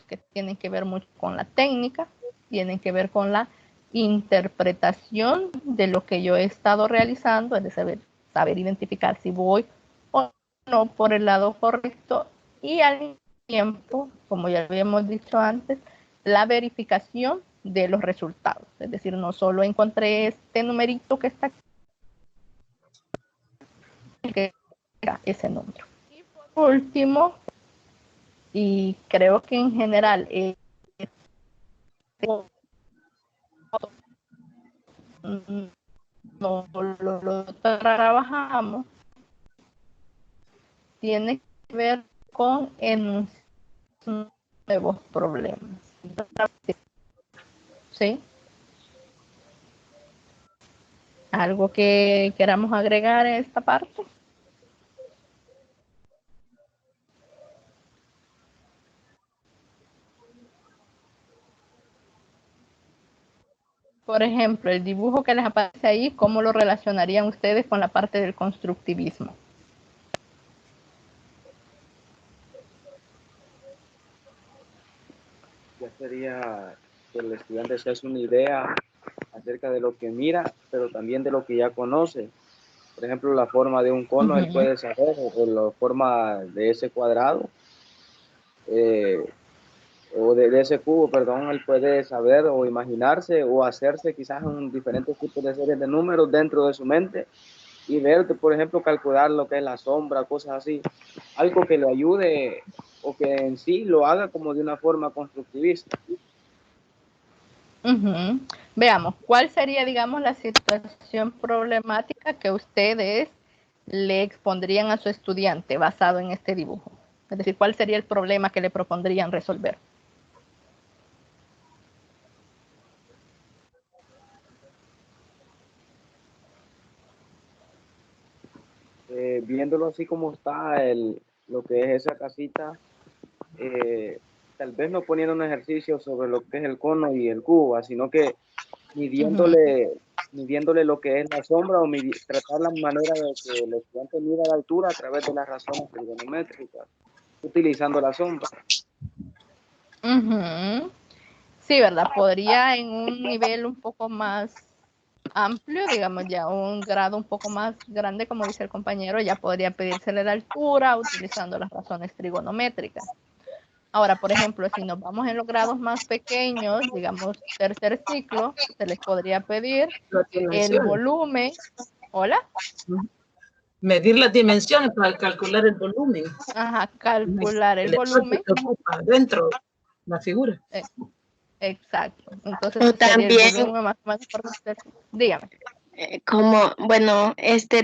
que tienen que ver mucho con la técnica, tienen que ver con la interpretación de lo que yo he estado realizando, es de saber identificar si voy o no por el lado correcto y al tiempo, como ya habíamos dicho antes, la verificación de los resultados. Es decir, no solo encontré este numerito que está aquí, que era ese número. Y por último, y creo que en general no lo trabajamos, tiene que ver con enunciar nuevos problemas. ¿Sí? ¿Algo que queramos agregar en esta parte? Por ejemplo, el dibujo que les aparece ahí, ¿cómo lo relacionarían ustedes con la parte del constructivismo? Ya sería que el estudiante se hace una idea acerca de lo que mira, pero también de lo que ya conoce. Por ejemplo, la forma de un cono, él puede saber, o la forma de ese cuadrado, o de ese cubo, perdón, él puede saber o imaginarse o hacerse quizás un diferente tipo de series de números dentro de su mente y ver, por ejemplo, calcular lo que es la sombra, cosas así, algo que le ayude o que en sí lo haga como de una forma constructivista. Veamos, ¿cuál sería, digamos, la situación problemática que ustedes le expondrían a su estudiante basado en este dibujo? Es decir, ¿cuál sería el problema que le propondrían resolver? Viéndolo así como está lo que es esa casita, tal vez no poniendo un ejercicio sobre lo que es el cono y el cubo, sino que midiéndole lo que es la sombra o tratar la manera de que el estudiante mida la altura a través de las razones trigonométricas, utilizando la sombra. Sí, ¿verdad? Podría en un nivel un poco más amplio, digamos ya un grado un poco más grande, como dice el compañero, ya podría pedírsele la altura utilizando las razones trigonométricas. Ahora, por ejemplo, si nos vamos en los grados más pequeños, digamos tercer ciclo, se les podría pedir el volumen. ¿Hola? Medir las dimensiones para calcular el volumen. Ajá, calcular el volumen. Dentro la figura. Exacto. Entonces, O sería el también, volumen más o menos por dígame. como, bueno,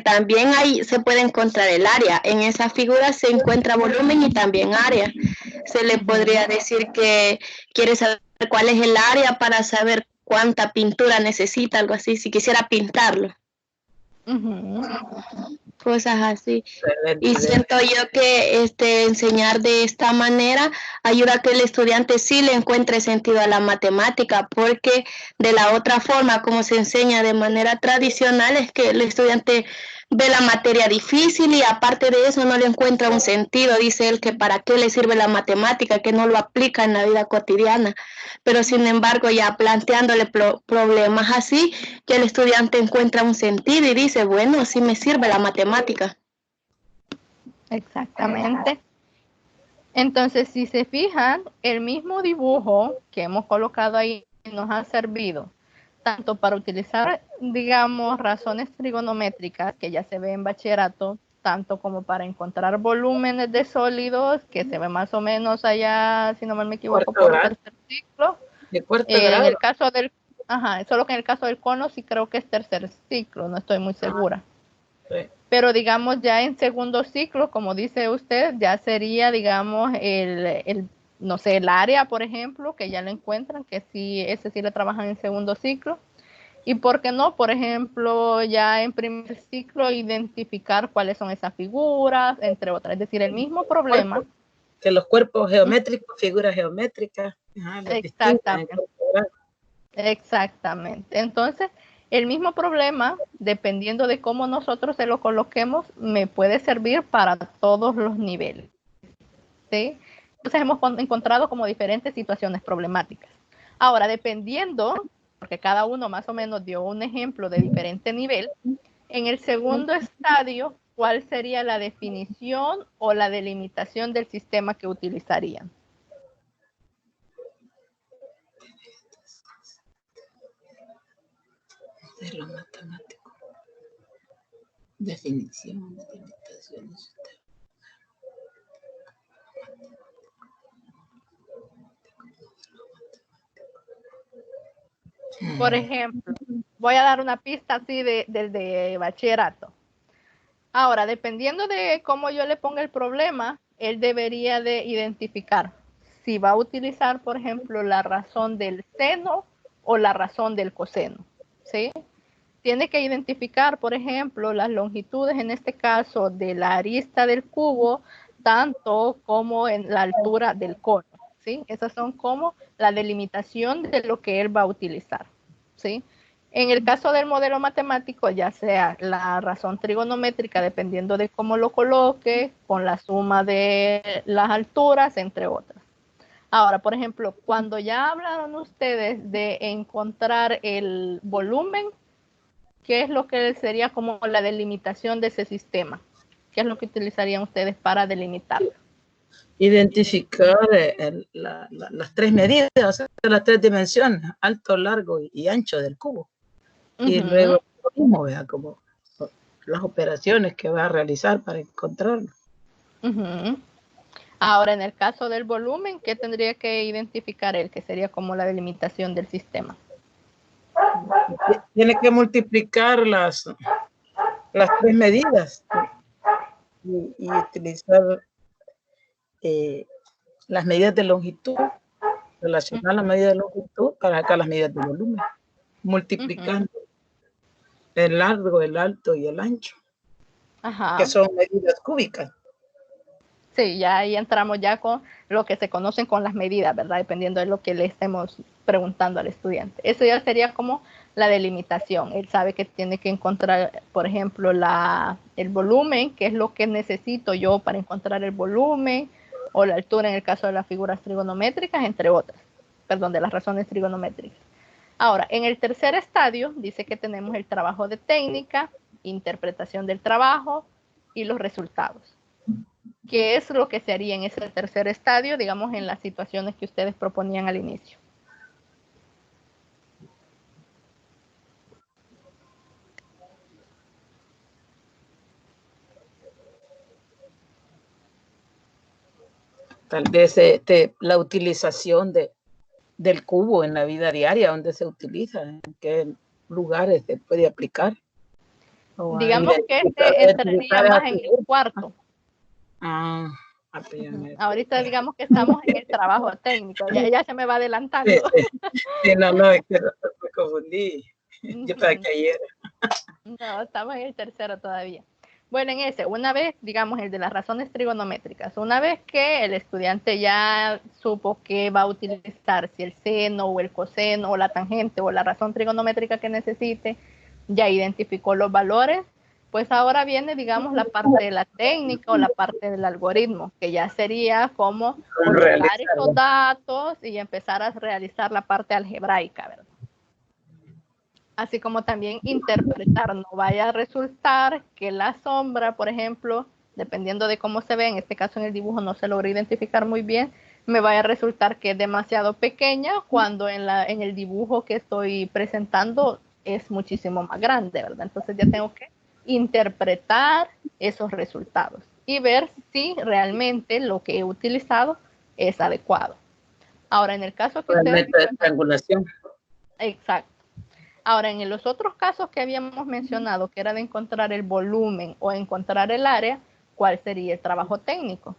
también ahí se puede encontrar el área. En esa figura se encuentra volumen y también área. Se le podría decir que quiere saber cuál es el área para saber cuánta pintura necesita, algo así, si quisiera pintarlo. Cosas así. Y siento yo que enseñar de esta manera ayuda a que el estudiante sí le encuentre sentido a la matemática, porque de la otra forma, como se enseña de manera tradicional, es que el estudiante ve la materia difícil y aparte de eso no le encuentra un sentido. Dice él que para qué le sirve la matemática, que no lo aplica en la vida cotidiana. Pero sin embargo, ya planteándole problemas así, que el estudiante encuentra un sentido y dice, bueno, sí me sirve la matemática. Exactamente. Entonces, si se fijan, el mismo dibujo que hemos colocado ahí nos ha servido tanto para utilizar, digamos, razones trigonométricas, que ya se ve en bachillerato, tanto como para encontrar volúmenes de sólidos, que se ve más o menos allá, si no me equivoco, por tercer ciclo. De cuarto en grado. el caso del, solo que en el caso del cono sí creo que es tercer ciclo, no estoy muy segura. Sí. Pero digamos ya en segundo ciclo, como dice usted, ya sería, digamos, no sé, el área, por ejemplo, que ya lo encuentran, que sí, ese sí lo trabajan en segundo ciclo. Y por qué no, por ejemplo, ya en primer ciclo identificar cuáles son esas figuras, entre otras. Es decir, el mismo problema. Que los cuerpos geométricos, figuras geométricas. Exactamente. Exactamente. Entonces, el mismo problema, dependiendo de cómo nosotros se lo coloquemos, me puede servir para todos los niveles. ¿Sí? Entonces hemos encontrado como diferentes situaciones problemáticas. Ahora, dependiendo, porque cada uno más o menos dio un ejemplo de diferente nivel, en el segundo estadio, ¿cuál sería la definición o la delimitación del sistema que utilizarían? De lo matemático. Definición, delimitación. Por ejemplo, voy a dar una pista así de bachillerato. Ahora, dependiendo de cómo yo le ponga el problema, él debería de identificar si va a utilizar, por ejemplo, la razón del seno o la razón del coseno, ¿sí? Tiene que identificar, por ejemplo, las longitudes, en este caso, de la arista del cubo, tanto como en la altura del cono, ¿sí? Esas son como la delimitación de lo que él va a utilizar, ¿sí? En el caso del modelo matemático, ya sea la razón trigonométrica, dependiendo de cómo lo coloque, con la suma de las alturas, entre otras. Ahora, por ejemplo, cuando ya hablaron ustedes de encontrar el volumen, ¿qué es lo que sería como la delimitación de ese sistema? ¿Qué es lo que utilizarían ustedes para delimitarlo? Identificar las tres medidas, o sea, las tres dimensiones, alto, largo y ancho del cubo. Y luego lo mismo, vea, como las operaciones que va a realizar para encontrarlo. Ahora, en el caso del volumen, ¿qué tendría que identificar él? Que sería como la delimitación del sistema. Tiene que multiplicar las tres medidas y utilizar las medidas de longitud, relacionar la medida de longitud para sacar las medidas de volumen, multiplicando el largo, el alto y el ancho, que son medidas cúbicas. Sí, ya ahí entramos ya con lo que se conocen con las medidas, ¿verdad? Dependiendo de lo que le estemos preguntando al estudiante. Eso ya sería como la delimitación. Él sabe que tiene que encontrar, por ejemplo, el volumen, que es lo que necesito yo para encontrar el volumen, o la altura en el caso de las figuras trigonométricas, entre otras. Perdón, de las razones trigonométricas. Ahora, en el tercer estadio dice que tenemos el trabajo de técnica, interpretación del trabajo y los resultados. ¿Qué es lo que se haría en ese tercer estadio, digamos, en las situaciones que ustedes proponían al inicio? Tal vez la utilización del cubo en la vida diaria, donde se utiliza, en qué lugares se puede aplicar. Digamos que entraría más en el cuarto. Ahorita digamos que estamos en el trabajo técnico, ya se me va adelantando. Sí, no, es que me confundí. Yo pensé que ayer. No, estamos en el tercero todavía. Bueno, en ese, una vez, digamos, el de las razones trigonométricas, una vez que el estudiante ya supo que va a utilizar, si el seno o el coseno o la tangente o la razón trigonométrica que necesite, ya identificó los valores, pues ahora viene, digamos, la parte de la técnica o la parte del algoritmo, que ya sería como colocar esos datos y empezar a realizar la parte algebraica, ¿verdad? Así como también interpretar, no vaya a resultar que la sombra, por ejemplo, dependiendo de cómo se ve, en este caso en el dibujo no se logra identificar muy bien, me vaya a resultar que es demasiado pequeña cuando en el dibujo que estoy presentando es muchísimo más grande, ¿verdad? Entonces ya tengo que interpretar esos resultados y ver si realmente lo que he utilizado es adecuado. Ahora, en el caso que ustedes... de triangulación. Exacto. Ahora, en los otros casos que habíamos mencionado, que era de encontrar el volumen o encontrar el área, ¿cuál sería el trabajo técnico?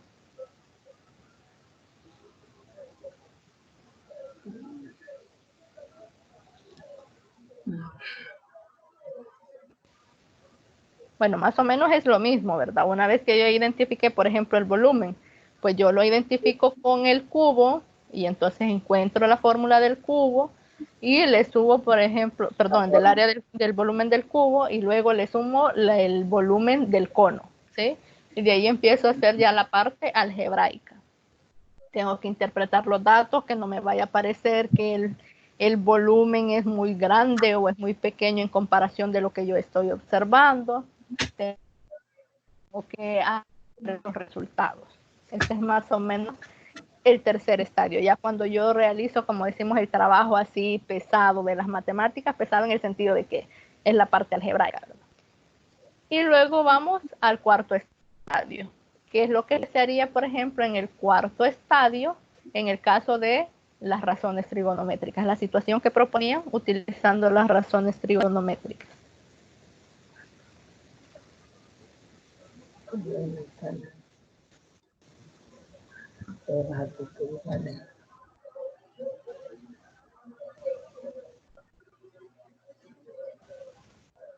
Bueno, más o menos es lo mismo, ¿verdad? Una vez que yo identifique, por ejemplo, el volumen, pues yo lo identifico con el cubo y entonces encuentro la fórmula del cubo y le subo, por ejemplo, perdón, del área del volumen del cubo y luego le sumo el volumen del cono, ¿sí? Y de ahí empiezo a hacer ya la parte algebraica. Tengo que interpretar los datos, que no me vaya a parecer que el volumen es muy grande o es muy pequeño en comparación de lo que yo estoy observando. Tengo que hacer los resultados. Este es más o menos el tercer estadio. Ya cuando yo realizo, como decimos, el trabajo así pesado de las matemáticas, pesado en el sentido de que es la parte algebraica, ¿verdad? Y luego vamos al cuarto estadio, que es lo que se haría, por ejemplo, en el cuarto estadio, en el caso de las razones trigonométricas, la situación que proponían utilizando las razones trigonométricas.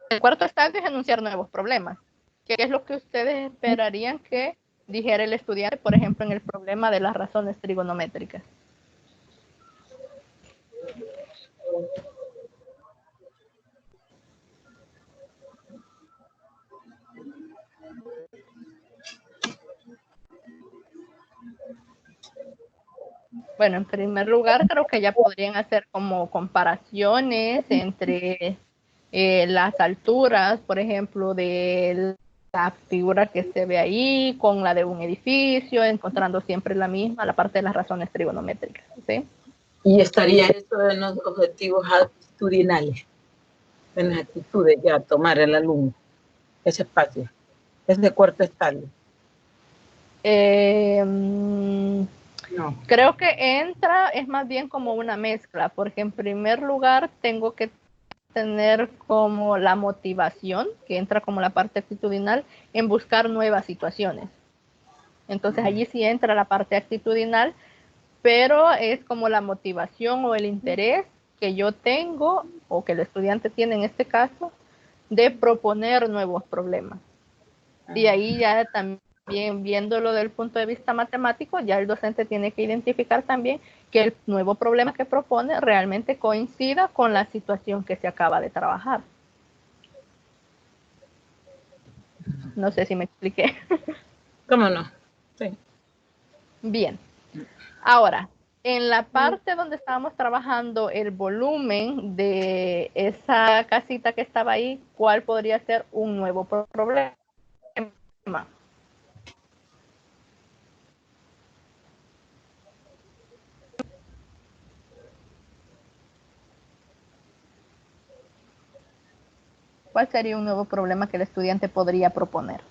El cuarto estadio es enunciar nuevos problemas. ¿Qué es lo que ustedes esperarían que dijera el estudiante, por ejemplo, en el problema de las razones trigonométricas? Bueno, en primer lugar, creo que ya podrían hacer como comparaciones entre las alturas, por ejemplo, de la figura que se ve ahí con la de un edificio, encontrando siempre la misma, la parte de las razones trigonométricas, ¿sí? Y estaría eso en los objetivos actitudinales, en las actitudes ya tomar el alumno, ese espacio, ese cuarto estable. No. Creo que entra, es más bien como una mezcla, porque en primer lugar tengo que tener como la motivación, que entra como la parte actitudinal, en buscar nuevas situaciones. Entonces allí sí entra la parte actitudinal, pero es como la motivación o el interés que yo tengo, o que el estudiante tiene en este caso, de proponer nuevos problemas. Y ahí ya también, viéndolo desde el punto de vista matemático, ya el docente tiene que identificar también que el nuevo problema que propone realmente coincida con la situación que se acaba de trabajar. No sé si me expliqué. ¿Cómo no? Sí. Bien. Ahora, en la parte donde estábamos trabajando el volumen de esa casita que estaba ahí, ¿cuál podría ser un nuevo problema? ¿Cuál sería un nuevo problema que el estudiante podría proponer?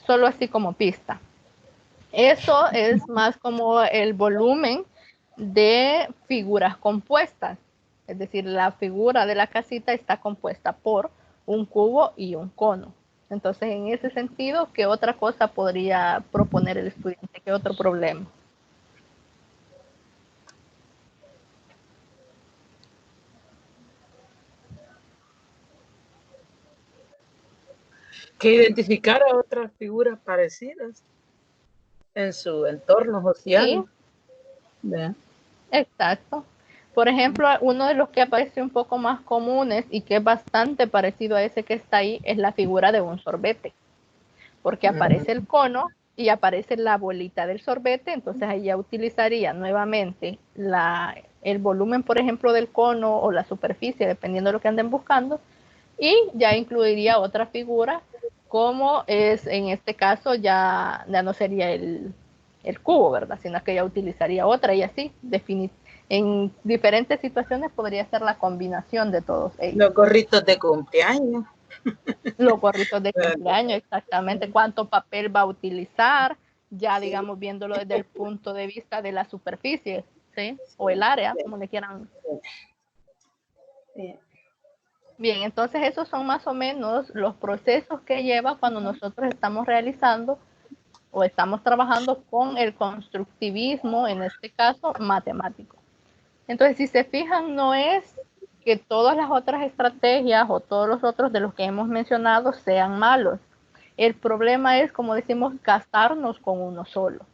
Solo así como pista. Eso es más como el volumen de figuras compuestas. Es decir, la figura de la casita está compuesta por un cubo y un cono. Entonces, en ese sentido, ¿qué otra cosa podría proponer el estudiante? ¿Qué otro problema? Que identificara otras figuras parecidas en su entorno social. Sí. Exacto. Por ejemplo, uno de los que aparece un poco más comunes y que es bastante parecido a ese que está ahí es la figura de un sorbete, porque aparece el cono y aparece la bolita del sorbete, entonces ahí ya utilizaría nuevamente el volumen, por ejemplo, del cono o la superficie, dependiendo de lo que anden buscando, y ya incluiría otra figura, como es en este caso ya no sería el cubo, ¿verdad? Sino que ya utilizaría otra y así, en diferentes situaciones podría ser la combinación de todos ellos. Los gorritos de cumpleaños. Los gorritos de cumpleaños, exactamente. ¿Cuánto papel va a utilizar? Ya, digamos, viéndolo desde el punto de vista de la superficie, ¿sí? O el área, como le quieran. Bien, entonces esos son más o menos los procesos que lleva cuando nosotros estamos realizando o estamos trabajando con el constructivismo, en este caso, matemático. Entonces, si se fijan, no es que todas las otras estrategias o todos los otros de los que hemos mencionado sean malos. El problema es, como decimos, casarnos con uno solo.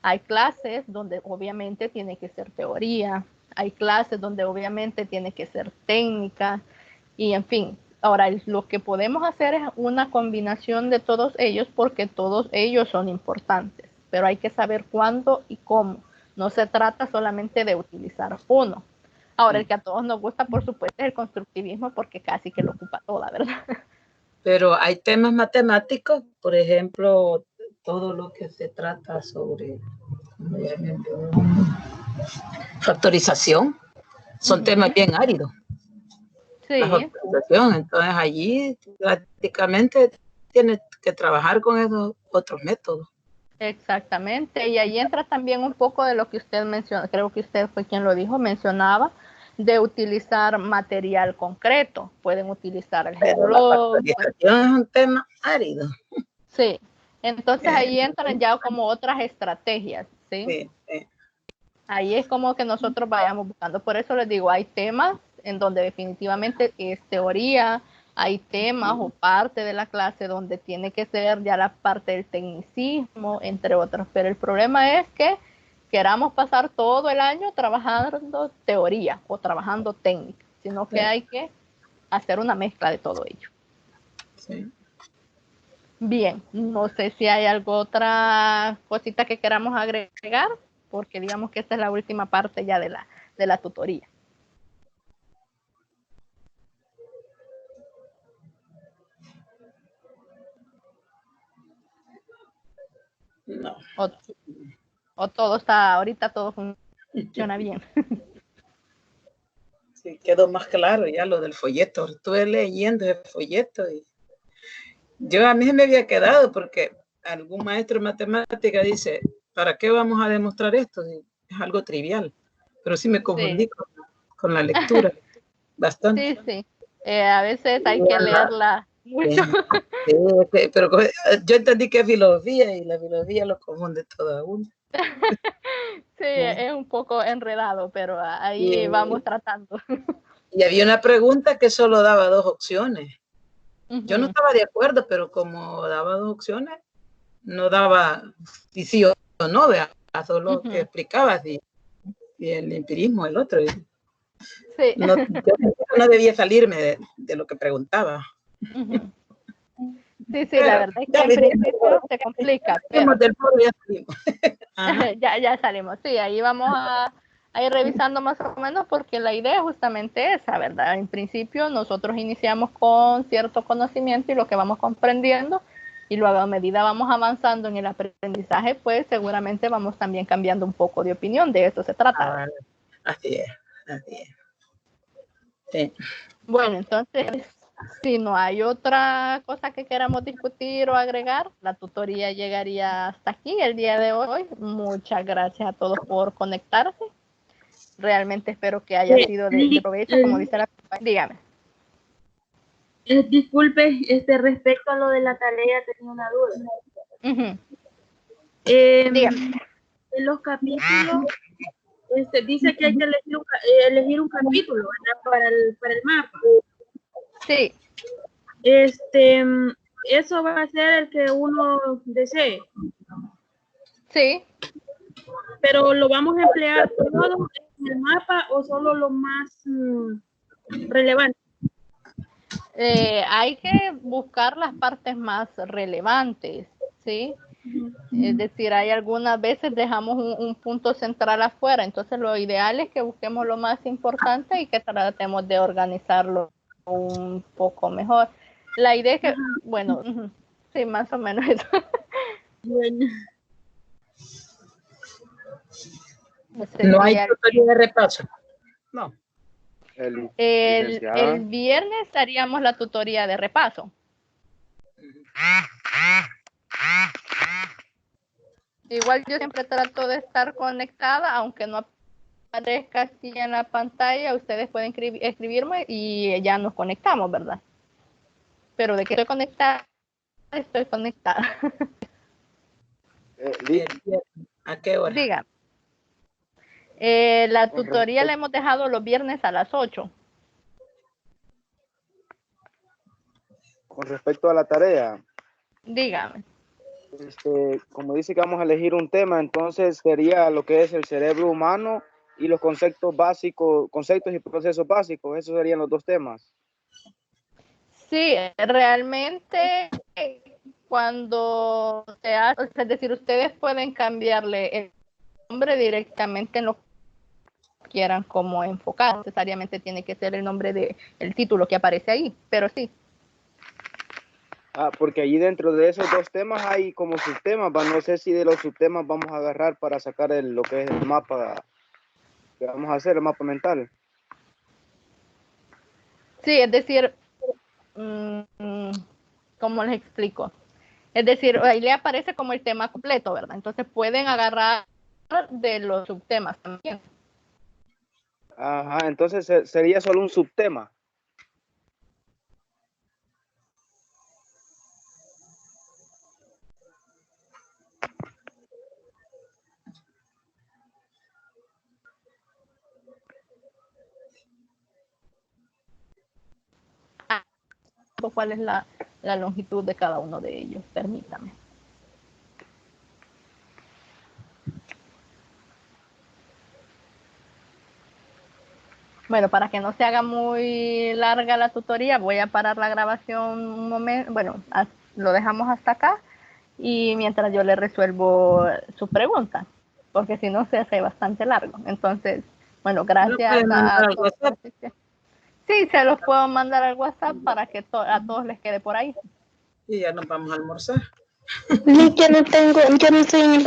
Hay clases donde obviamente tiene que ser teoría, hay clases donde obviamente tiene que ser técnica, y en fin. Ahora, lo que podemos hacer es una combinación de todos ellos porque todos ellos son importantes, pero hay que saber cuándo y cómo. No se trata solamente de utilizar uno. Ahora, el que a todos nos gusta, por supuesto, es el constructivismo porque casi que lo ocupa toda, ¿verdad? Pero hay temas matemáticos, por ejemplo, todo lo que se trata sobre factorización, son temas bien áridos. Sí. La factorización, entonces allí prácticamente tienes que trabajar con esos otros métodos. Exactamente, y ahí entra también un poco de lo que usted mencionó, creo que usted fue quien lo dijo, mencionaba, de utilizar material concreto. Pueden utilizar el GeoBlock. La factorización es un tema árido. Sí, entonces ahí entran ya como otras estrategias, ¿sí? Sí. Ahí es como que nosotros vayamos buscando. Por eso les digo, hay temas en donde definitivamente es teoría, hay temas o parte de la clase donde tiene que ser ya la parte del tecnicismo, entre otros. Pero el problema es que queramos pasar todo el año trabajando teoría o trabajando técnica, sino que hay que hacer una mezcla de todo ello. Sí. Bien, no sé si hay alguna otra cosita que queramos agregar, porque digamos que esta es la última parte ya de la tutoría. No. O todo está, ahorita todo funciona bien. Sí, quedó más claro ya lo del folleto. Estuve leyendo el folleto y yo a mí se me había quedado porque algún maestro de matemática dice, ¿para qué vamos a demostrar esto? Es algo trivial. Pero sí me confundí Sí. con la lectura bastante. Sí, sí. A veces hay que leerla mucho. Sí, pero yo entendí que es filosofía y la filosofía lo confunde todo a uno. Sí, es un poco enredado, pero ahí Y, vamos tratando. y había una pregunta que solo daba 2 opciones. Yo no estaba de acuerdo, pero como daba 2 opciones, no daba si sí o no, vea, solo que explicaba si el empirismo, el otro. Sí. No, yo no debía salirme de lo que preguntaba. Sí, sí, Pero, la verdad es que en principio se complica, pero del foro ya salimos. ya salimos. Sí, ahí vamos a ir revisando más o menos porque la idea es justamente esa, ¿verdad? En principio nosotros iniciamos con cierto conocimiento y lo que vamos comprendiendo y luego a medida vamos avanzando en el aprendizaje, pues seguramente vamos también cambiando un poco de opinión, de eso se trata. Así es, así es. Sí. Bueno, entonces, si no hay otra cosa que queramos discutir o agregar, la tutoría llegaría hasta aquí el día de hoy. Muchas gracias a todos por conectarse. Realmente espero que haya sido de provecho, como dice la compañera. Dígame. Disculpe, respecto a lo de la tarea, tenía una duda. Dígame. En los capítulos, dice que hay que elegir un capítulo, ¿verdad? Para el mapa. Sí. Eso va a ser el que uno desee. Sí. Pero lo vamos a emplear todo en el mapa o solo lo más relevante. Hay que buscar las partes más relevantes, ¿sí? Es decir, hay algunas veces dejamos un punto central afuera, entonces lo ideal es que busquemos lo más importante y que tratemos de organizarlo un poco mejor. La idea es que, bueno, sí, más o menos eso. Bueno. No hay tutoría de repaso. No. El viernes haríamos la tutoría de repaso. Igual yo siempre trato de estar conectada, aunque no aparezca así en la pantalla, ustedes pueden escribirme y ya nos conectamos, ¿verdad? Pero de que estoy conectada. ¿A qué hora? Diga. La tutoría la hemos dejado los viernes a las 8. Con respecto a la tarea. Dígame. Como dice que vamos a elegir un tema, entonces sería lo que es el cerebro humano y los conceptos básicos, conceptos y procesos básicos. Esos serían los 2 temas. Sí, realmente cuando se hace, es decir, ustedes pueden cambiarle el nombre directamente en lo que quieran como enfocar. Necesariamente tiene que ser el nombre del título que aparece ahí, pero sí. Porque allí dentro de esos 2 temas hay como subtemas, no sé si de los subtemas vamos a agarrar para sacar lo que es el mapa que vamos a hacer, el mapa mental. Sí, es decir, ¿cómo les explico? Es decir, ahí le aparece como el tema completo, ¿verdad? Entonces pueden agarrar de los subtemas también. Ajá, entonces sería solo un subtema. ¿Cuál es la longitud de cada uno de ellos? Permítame. Bueno, para que no se haga muy larga la tutoría, voy a parar la grabación un momento. Bueno, lo dejamos hasta acá y mientras yo le resuelvo su pregunta, porque si no se hace bastante largo. Entonces, bueno, gracias a todos. Sí, se los puedo mandar al WhatsApp para que a todos les quede por ahí. Y ya nos vamos a almorzar. Yo no estoy en